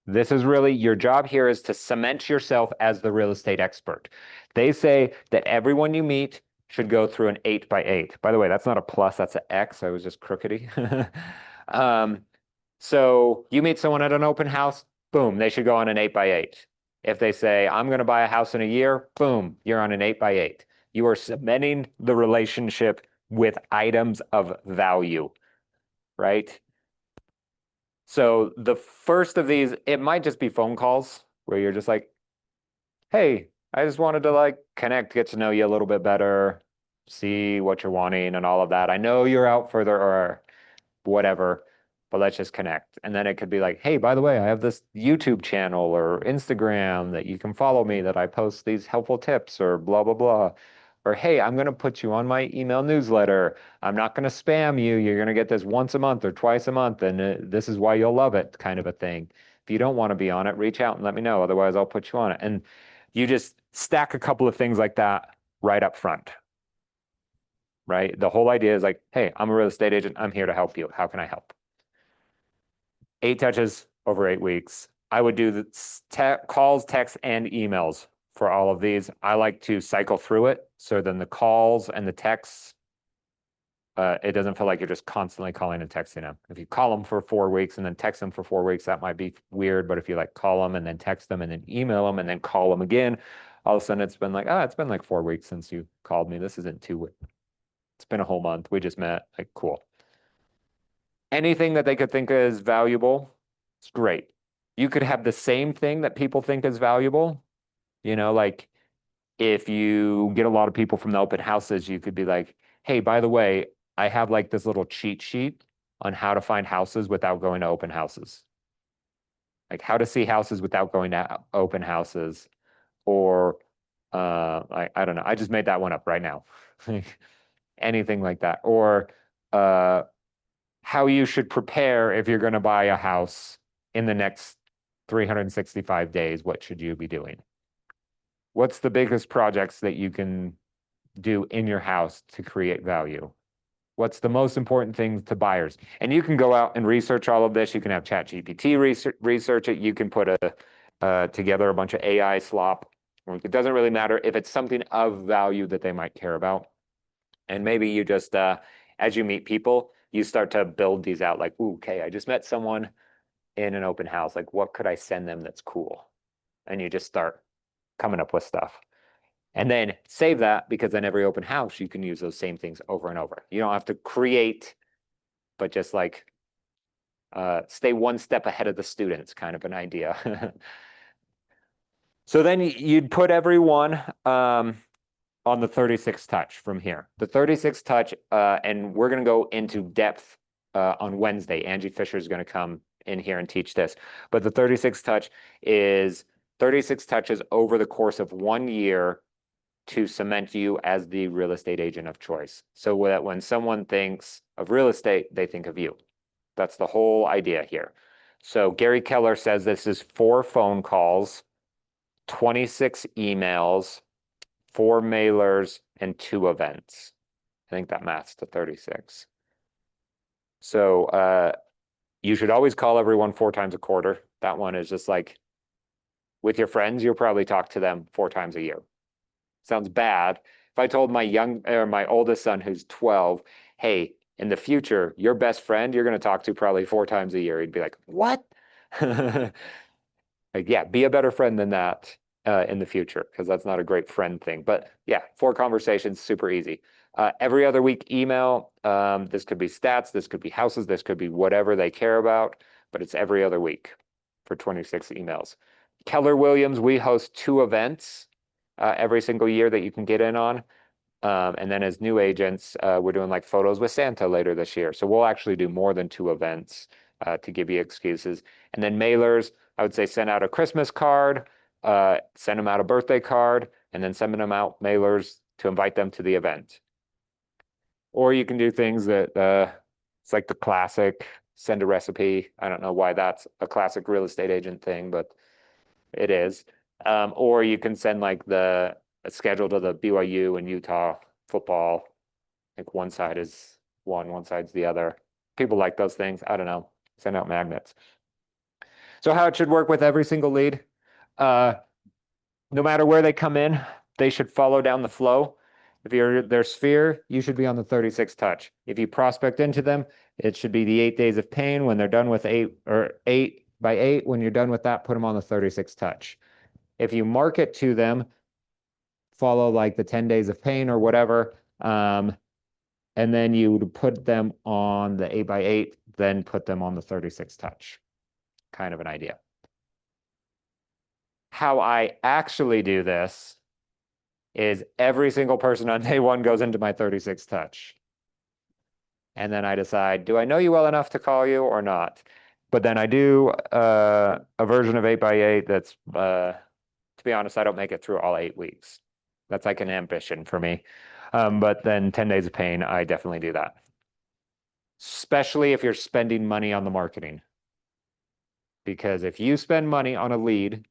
This is really, your job here is to cement yourself as the real estate expert. They say that everyone you meet should go through an 8x8. By the way, that's not a plus, that's an X. I was just crookedy. So you meet someone at an open house, boom, they should go on an 8x8. If they say, I'm going to buy a house in a year, boom, you're on an 8x8. You are cementing the relationship with items of value, right? So the first of these, it might just be phone calls where you're just like, hey, I just wanted to like connect, get to know you a little bit better. see what you're wanting and all of that. I know you're out further or whatever, but let's just connect. And then it could be like, hey, by the way, I have this YouTube channel or Instagram that you can follow me that I post these helpful tips or blah, blah, blah. Or, hey, I'm going to put you on my email newsletter. I'm not going to spam you. You're going to get this once a month or twice a month. And this is why you'll love it, kind of a thing. If you don't want to be on it, reach out and let me know. Otherwise, I'll put you on it. And you just stack a couple of things like that right up front. Right? The whole idea is like, hey, I'm a real estate agent. I'm here to help you. How can I help? 8 touches over 8 weeks. I would do the calls, texts, and emails for all of these. I like to cycle through it. So then the calls and the texts, it doesn't feel like you're just constantly calling and texting them. If you call them for 4 weeks and then text them for 4 weeks, that might be weird. But if you like call them and then text them and then email them and then call them again, all of a sudden it's been like, it's been like 4 weeks since you called me. This isn't 2 weeks. It's been a whole month. We just met. Like, cool. Anything that they could think is valuable, it's great. You could have the same thing that people think is valuable. You know, like if you get a lot of people from the open houses, you could be like, hey, by the way, I have like this little cheat sheet on how to find houses without going to open houses. Like how to see houses without going to open houses. Or I don't know. I just made that one up right now. Anything like that. Or how you should prepare if you're going to buy a house in the next 365 days. What should you be doing? What's the biggest projects that you can do in your house to create value? What's the most important things to buyers? And you can go out and research all of this. You can have ChatGPT research it. You can put together a bunch of AI slop. It doesn't really matter if it's something of value that they might care about. And maybe you just, as you meet people, you start to build these out like, ooh, okay, I just met someone in an open house. Like, what could I send them that's cool? And you just start coming up with stuff. And then save that, because then every open house, you can use those same things over and over. You don't have to create, but just like stay one step ahead of the students, kind of an idea. So then you'd put everyone on the 36 touch from here. The 36 touch, and we're going to go into depth on Wednesday. Angie Fisher is going to come in here and teach this. But the 36 touch is 36 touches over the course of 1 year to cement you as the real estate agent of choice. So that when someone thinks of real estate, they think of you. That's the whole idea here. So Gary Keller says this is 4 phone calls, 26 emails, 4 mailers, and 2 events. I think that maths to 36. So you should always call everyone 4 times a quarter. That one is just like, with your friends, you'll probably talk to them 4 times a year. Sounds bad. If I told my oldest son who's 12, hey, in the future, your best friend you're going to talk to probably 4 times a year, he'd be like, what? Like, yeah, be a better friend than that in the future, because that's not a great friend thing. But yeah, 4 conversations, super easy. Every other week email. This could be stats, this could be houses, this could be whatever they care about, but it's every other week for 26 emails. Keller Williams, we host 2 events every single year that you can get in on. And then as new agents, we're doing like photos with Santa later this year. So we'll actually do more than 2 events to give you excuses. And then mailers, I would say send out a Christmas card, send them out a birthday card, and then send them out mailers to invite them to the event. Or you can do things that it's like the classic send a recipe. I don't know why that's a classic real estate agent thing, but it is. Or you can send like a schedule to the BYU and Utah football. Like one side is one side's the other. People like those things. I don't know. Send out magnets. So how it should work with every single lead. No matter where they come in, they should follow down the flow. If you're their sphere, you should be on the 36 touch. If you prospect into them, it should be the 8 days of pain. When they're done with 8 by 8, when you're done with that, put them on the 36 touch. If you market to them, follow like the 10 days of pain or whatever, and then you would put them on the 8 by 8, then put them on the 36 touch. Kind of an idea. How I actually do this is every single person on day one goes into my 36 touch. And then I decide, do I know you well enough to call you or not? But then I do a version of 8x8 that's to be honest, I don't make it through all 8 weeks. That's like an ambition for me. But then 10 days of pain, I definitely do that. Especially if you're spending money on the marketing. Because if you spend money on a lead,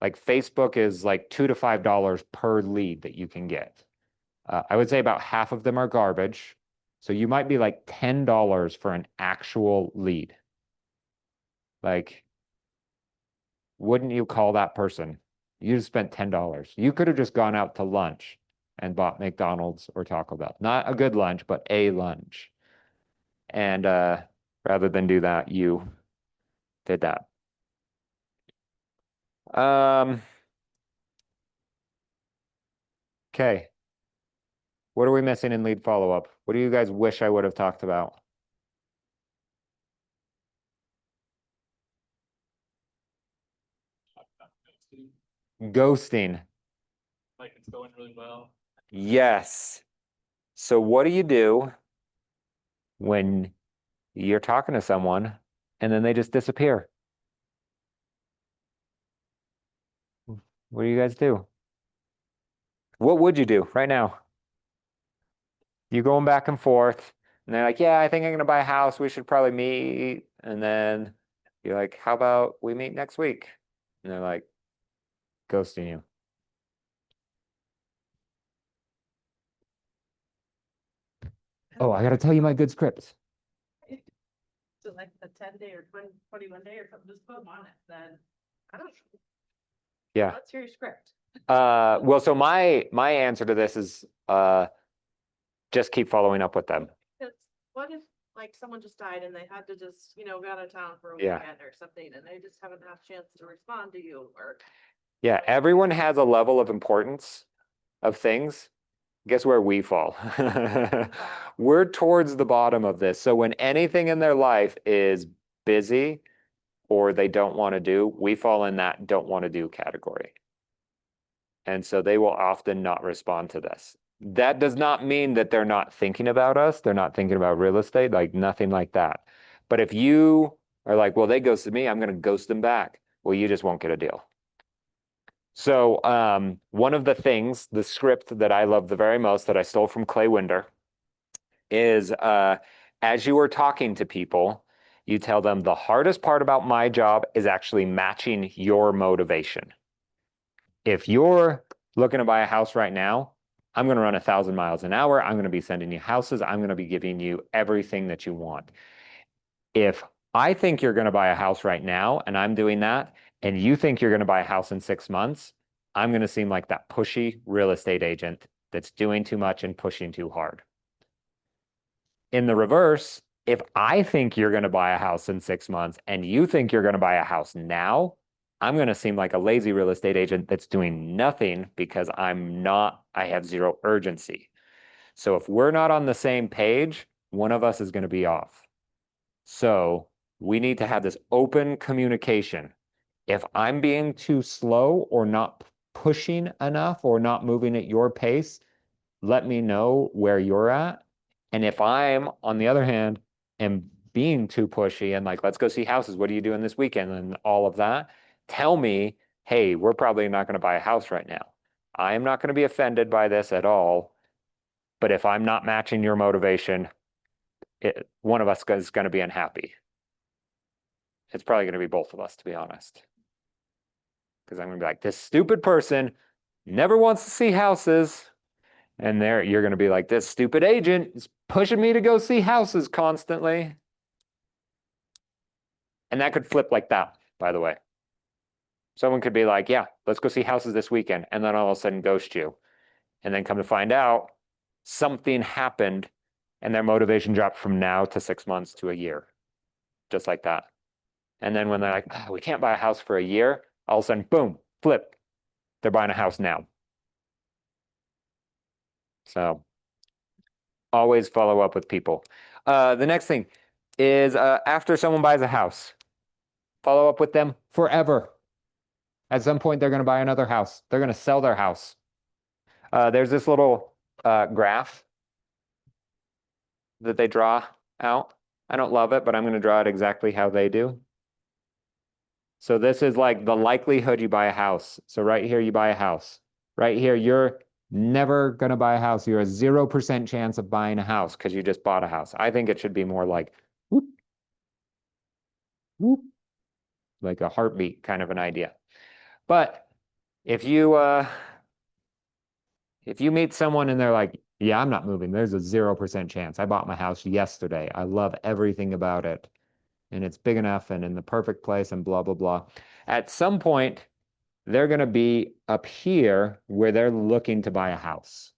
like Facebook is like $2 to $5 per lead that you can get. I would say about half of them are garbage. So you might be like $10 for an actual lead. Like, wouldn't you call that person? You just spent $10. You could have just gone out to lunch and bought McDonald's or Taco Bell. Not a good lunch, but a lunch. And rather than do that, you did that. Okay. What are we missing in lead follow-up? What do you guys wish I would have talked about? Ghosting. Like it's going really well. Yes. So what do you do when you're talking to someone and then they just disappear? What do you guys do? What would you do right now? You going back and forth, and they're like, yeah, I think I'm gonna buy a house. We should probably meet. And then you're like, how about we meet next week? And they're like, ghosting you. Oh, I gotta tell you my good script. So like a 10-day or 21 day or something, just put them on it, then, I don't. Yeah. Let's hear your script. Well, so my answer to this is just keep following up with them. Because what if, like, someone just died and they had to just, go out of town for a Yeah. weekend or something, and they just haven't had a chance to respond to you, or. Yeah, everyone has a level of importance of things. Guess where we fall? We're towards the bottom of this. So when anything in their life is busy or they don't want to do, we fall in that don't want to do category. And so they will often not respond to this. That does not mean that they're not thinking about us. They're not thinking about real estate, like nothing like that. But if you are like, well, they ghosted me, I'm going to ghost them back. Well, you just won't get a deal. So one of the things, the script that I love the very most that I stole from Clay Winder is as you are talking to people, you tell them the hardest part about my job is actually matching your motivation. If you're looking to buy a house right now, I'm going to run 1,000 miles an hour. I'm going to be sending you houses. I'm going to be giving you everything that you want. If I think you're going to buy a house right now and I'm doing that, and you think you're going to buy a house in 6 months, I'm going to seem like that pushy real estate agent that's doing too much and pushing too hard. In the reverse, if I think you're going to buy a house in 6 months and you think you're going to buy a house now, I'm going to seem like a lazy real estate agent that's doing nothing because I have zero urgency. So if we're not on the same page, one of us is going to be off. So we need to have this open communication. If I'm being too slow or not pushing enough or not moving at your pace, let me know where you're at. And if I'm, on the other hand, am being too pushy and like, let's go see houses, what are you doing this weekend and all of that, tell me, hey, we're probably not going to buy a house right now. I am not going to be offended by this at all. But if I'm not matching your motivation, one of us is going to be unhappy. It's probably going to be both of us, to be honest. Because I'm going to be like, this stupid person never wants to see houses. And you're going to be like, this stupid agent is pushing me to go see houses constantly. And that could flip like that, by the way. Someone could be like, yeah, let's go see houses this weekend. And then all of a sudden ghost you. And then come to find out something happened and their motivation dropped from now to 6 months to a year. Just like that. And then when they're like, oh, we can't buy a house for a year, all of a sudden, boom, flip. They're buying a house now. So always follow up with people. The next thing is after someone buys a house, follow up with them forever. At some point, they're going to buy another house. They're going to sell their house. There's this little graph that they draw out. I don't love it, but I'm going to draw it exactly how they do. So this is like the likelihood you buy a house. So right here, you buy a house. Right here, you're never going to buy a house. You're a 0% chance of buying a house because you just bought a house. I think it should be more like whoop, whoop, like a heartbeat kind of an idea. But if you meet someone and they're like, yeah, I'm not moving, there's a 0% chance. I bought my house yesterday. I love everything about it. And it's big enough and in the perfect place and blah, blah, blah. At some point, they're going to be up here where they're looking to buy a house.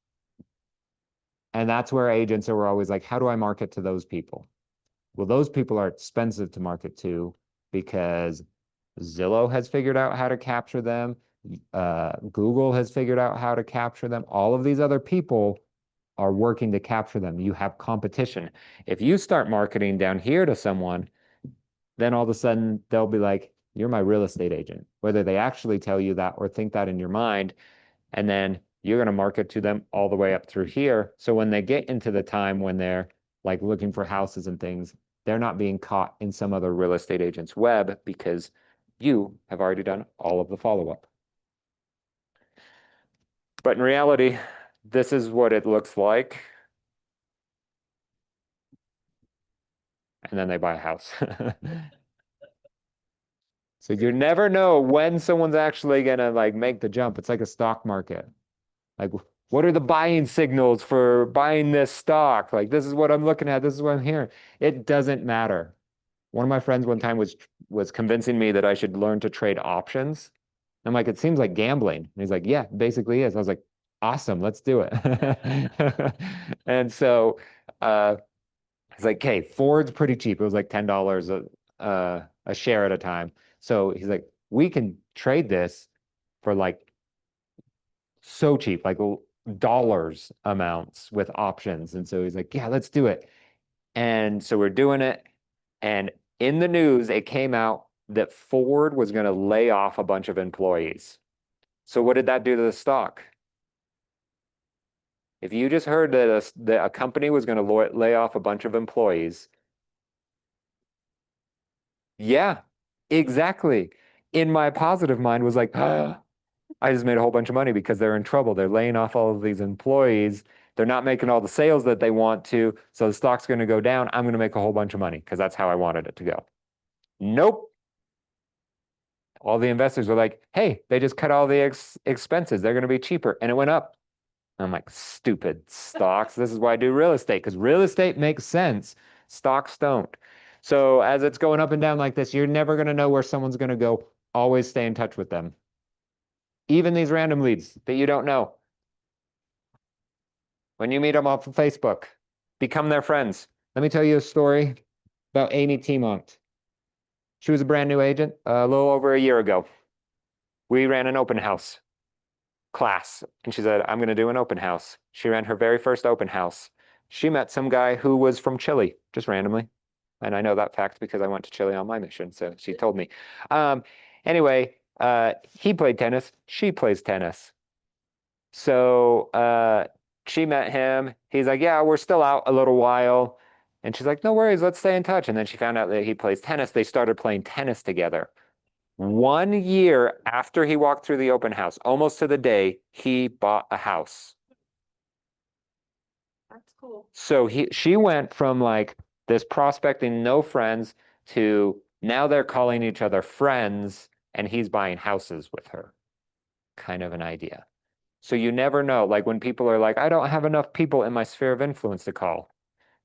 And that's where agents are always like, how do I market to those people? Well, those people are expensive to market to because Zillow has figured out how to capture them. Google has figured out how to capture them. All of these other people are working to capture them. You have competition. If you start marketing down here to someone, then all of a sudden they'll be like, you're my real estate agent, whether they actually tell you that or think that in your mind. And then you're going to market to them all the way up through here. So when they get into the time when they're like looking for houses and things, they're not being caught in some other real estate agent's web because you have already done all of the follow-up. But in reality, this is what it looks like. And then they buy a house. So you never know when someone's actually gonna like make the jump. It's like a stock market. Like, what are the buying signals for buying this stock? Like, this is what I'm looking at. This is what I'm hearing. It doesn't matter. One of my friends one time was convincing me that I should learn to trade options. I'm like, it seems like gambling. And he's like, yeah, basically is. I was like, awesome, let's do it. And so he's like, okay, Ford's pretty cheap. It was like $10 a share at a time. So he's like, we can trade this for like so cheap, like dollars amounts with options. And so he's like, yeah, let's do it. And so we're doing it. And in the news, it came out that Ford was going to lay off a bunch of employees. So what did that do to the stock? If you just heard that a company was going to lay off a bunch of employees, yeah, exactly. In my positive mind was like, I just made a whole bunch of money because they're in trouble. They're laying off all of these employees. They're not making all the sales that they want to. So the stock's going to go down. I'm going to make a whole bunch of money because that's how I wanted it to go. Nope. All the investors were like, hey, they just cut all the expenses. They're going to be cheaper. And it went up. I'm like, stupid stocks. This is why I do real estate because real estate makes sense. Stocks don't. So as it's going up and down like this, you're never going to know where someone's going to go. Always stay in touch with them. Even these random leads that you don't know. When you meet them off of Facebook, become their friends. Let me tell you a story about Amy Timont. She was a brand new agent a little over a year ago. We ran an open house class, and she said, I'm going to do an open house. She ran her very first open house. She met some guy who was from Chile, just randomly. And I know that fact because I went to Chile on my mission, so she told me. Anyway, he played tennis. She plays tennis. So she met him. He's like, yeah, we're still out a little while. And she's like, no worries, let's stay in touch. And then she found out that he plays tennis. They started playing tennis together. 1 year after he walked through the open house, almost to the day, he bought a house. That's cool. So she went from like this prospecting, no friends, to now they're calling each other friends, and he's buying houses with her. Kind of an idea. So you never know. Like when people are like, I don't have enough people in my sphere of influence to call.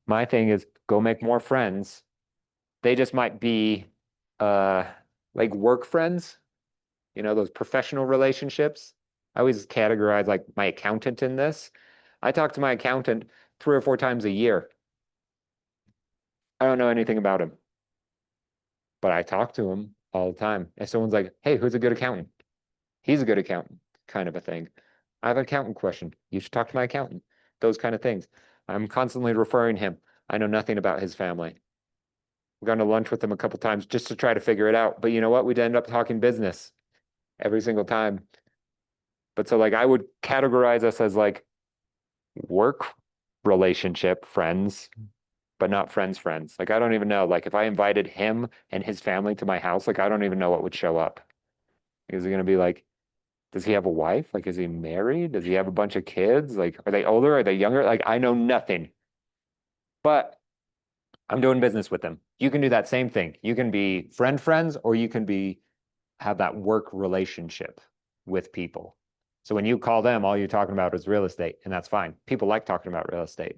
My thing is go make more friends. They just might be like work friends, those professional relationships. I always categorize like my accountant in this. I talk to my accountant 3 or 4 times a year. I don't know anything about him, but I talk to him all the time. If someone's like, hey, who's a good accountant? He's a good accountant, kind of a thing. I have an accountant question. You should talk to my accountant. Those kind of things. I'm constantly referring him. I know nothing about his family. We've gone to lunch with him a couple times just to try to figure it out. But you know what? We'd end up talking business every single time. But so like I would categorize us as like work relationship friends, but not friends. Like I don't even know. Like if I invited him and his family to my house, like I don't even know what would show up. Is it gonna be like, does he have a wife? Like, is he married? Does he have a bunch of kids? Like, are they older? Are they younger? Like, I know nothing. But I'm doing business with them. You can do that same thing. You can be friends, or you can be have that work relationship with people. So when you call them, all you're talking about is real estate, and that's fine. People like talking about real estate.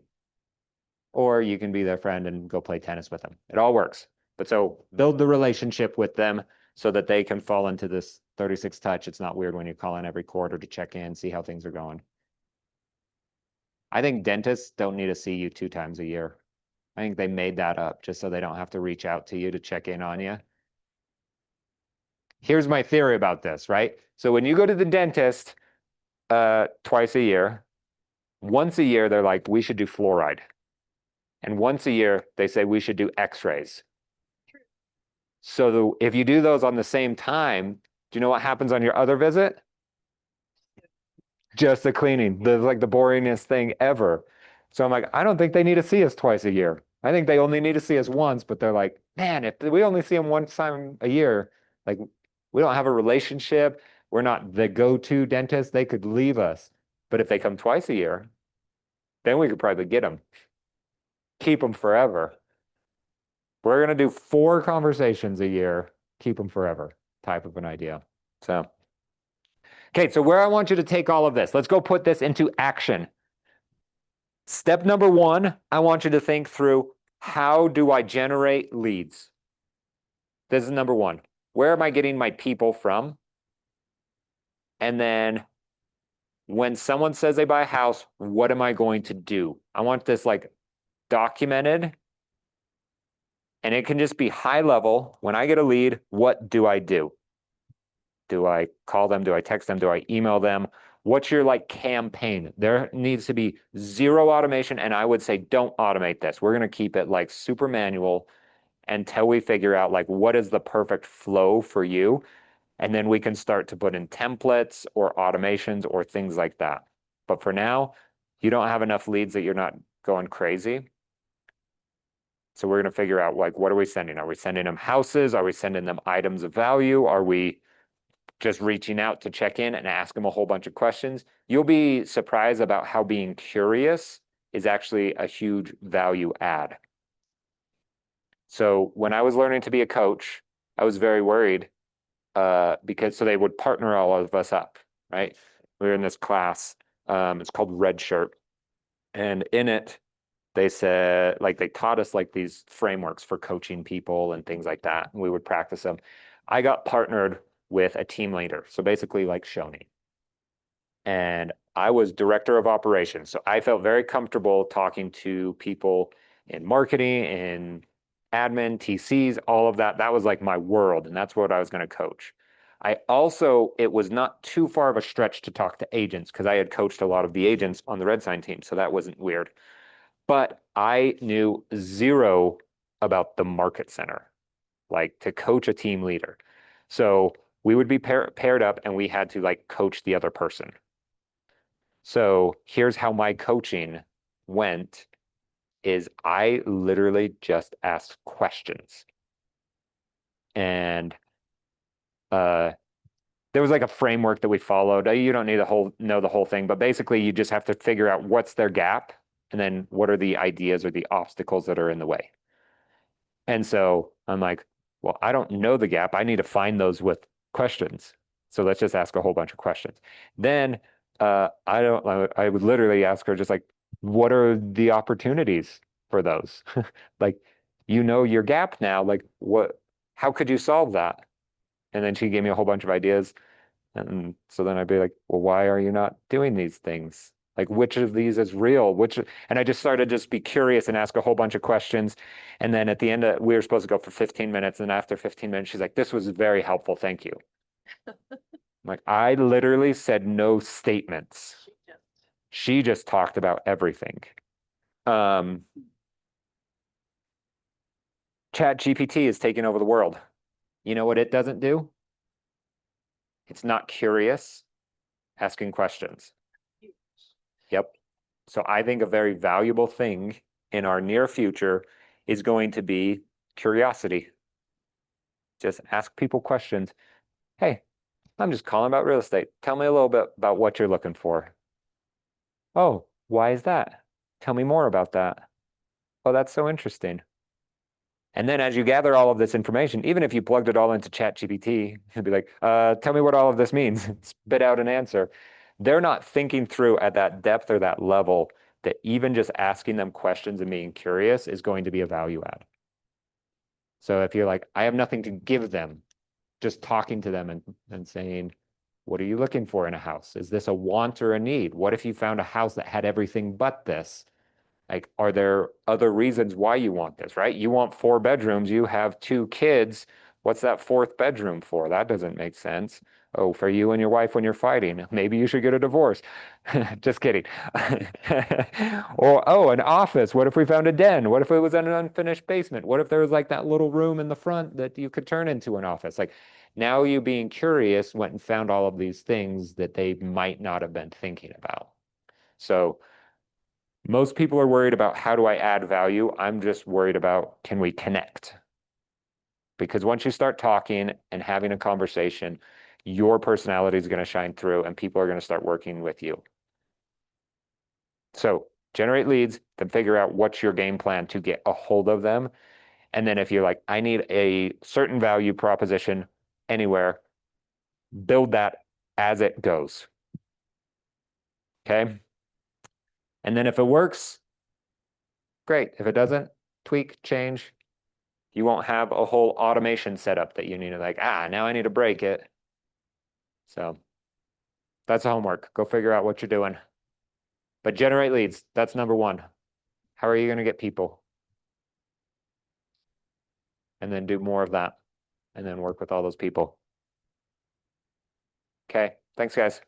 Or you can be their friend and go play tennis with them. It all works. But so build the relationship with them so that they can fall into this 36 touch. It's not weird when you call in every quarter to check in, see how things are going. I think dentists don't need to see you 2 times a year. I think they made that up just so they don't have to reach out to you to check in on you. Here's my theory about this, right? So when you go to the dentist twice a year, once a year, they're like, we should do fluoride. And once a year, they say we should do x-rays. So if you do those on the same time, do you know what happens on your other visit? Just the cleaning, like the boringest thing ever. So I'm like, I don't think they need to see us twice a year. I think they only need to see us once, but they're like, man, if we only see them one time a year, like we don't have a relationship. We're not the go-to dentist. They could leave us. But if they come twice a year, then we could probably get them, keep them forever. We're going to do 4 conversations a year, keep them forever type of an idea. So, okay, so where I want you to take all of this, let's go put this into action. Step number 1, I want you to think through, how do I generate leads? This is number 1. Where am I getting my people from? And then when someone says they buy a house, what am I going to do? I want this like documented. And it can just be high level. When I get a lead, what do I do? Do I call them? Do I text them? Do I email them? What's your like campaign? There needs to be 0 automation. And I would say, don't automate this. We're going to keep it like super manual until we figure out like what is the perfect flow for you. And then we can start to put in templates or automations or things like that. But for now, you don't have enough leads that you're not going crazy. So we're going to figure out like, what are we sending? Are we sending them houses? Are we sending them items of value? Are we just reaching out to check in and ask them a whole bunch of questions? You'll be surprised about how being curious is actually a huge value add. So when I was learning to be a coach, I was very worried because so they would partner all of us up, right? We were in this class, it's called Red Shirt. And in it, they said, like they taught us like these frameworks for coaching people and things like that. And we would practice them. I got partnered with a team leader. So basically like Shoni. And I was director of operations. So I felt very comfortable talking to people in marketing, in admin, TCs, all of that. That was like my world. And that's what I was going to coach. I also, it was not too far of a stretch to talk to agents because I had coached a lot of the agents on the Red Sign team. So that wasn't weird. But I knew 0 about the market center, like to coach a team leader. So we would be paired up and we had to like coach the other person. So here's how my coaching went is I literally just asked questions. And there was like a framework that we followed. You don't need to know the whole thing, but basically you just have to figure out what's their gap and then what are the ideas or the obstacles that are in the way. And so I'm like, well, I don't know the gap. I need to find those with questions. So let's just ask a whole bunch of questions. Then I would literally ask her just like, what are the opportunities for those? Like, you know your gap now, like how could you solve that? And then she gave me a whole bunch of ideas. And so then I'd be like, well, why are you not doing these things? Like, which of these is real? And I just started to just be curious and ask a whole bunch of questions. And then at the end, we were supposed to go for 15 minutes. And after 15 minutes, she's like, this was very helpful. Thank you. I'm like, I literally said no statements. She just talked about everything. ChatGPT is taking over the world. You know what it doesn't do? It's not curious. asking questions. Yep. So I think a very valuable thing in our near future is going to be curiosity. Just ask people questions. Hey, I'm just calling about real estate. Tell me a little bit about what you're looking for. Oh, why is that? Tell me more about that. Oh, that's so interesting. And then as you gather all of this information, even if you plugged it all into ChatGPT, you'd be like, tell me what all of this means. Spit out an answer. They're not thinking through at that depth or that level that even just asking them questions and being curious is going to be a value add. So if you're like, I have nothing to give them, just talking to them and saying, what are you looking for in a house? Is this a want or a need? What if you found a house that had everything but this? Like, are there other reasons why you want this, right? You want 4 bedrooms, you have 2 kids. What's that 4th bedroom for? That doesn't make sense. Oh, for you and your wife when you're fighting. Maybe you should get a divorce. Just kidding. Or, oh, an office. What if we found a den? What if it was an unfinished basement? What if there was like that little room in the front that you could turn into an office? Like, now you being curious went and found all of these things that they might not have been thinking about. So, most people are worried about how do I add value? I'm just worried about can we connect? Because once you start talking and having a conversation, your personality is going to shine through and people are going to start working with you. So generate leads, then figure out what's your game plan to get a hold of them. And then if you're like, I need a certain value proposition anywhere, build that as it goes. Okay. And then if it works, great. If it doesn't, tweak, change. You won't have a whole automation setup that you need to like, now I need to break it. So that's homework. Go figure out what you're doing. But generate leads. That's number 1. How are you going to get people? And then do more of that. And then work with all those people. Okay. Thanks, guys.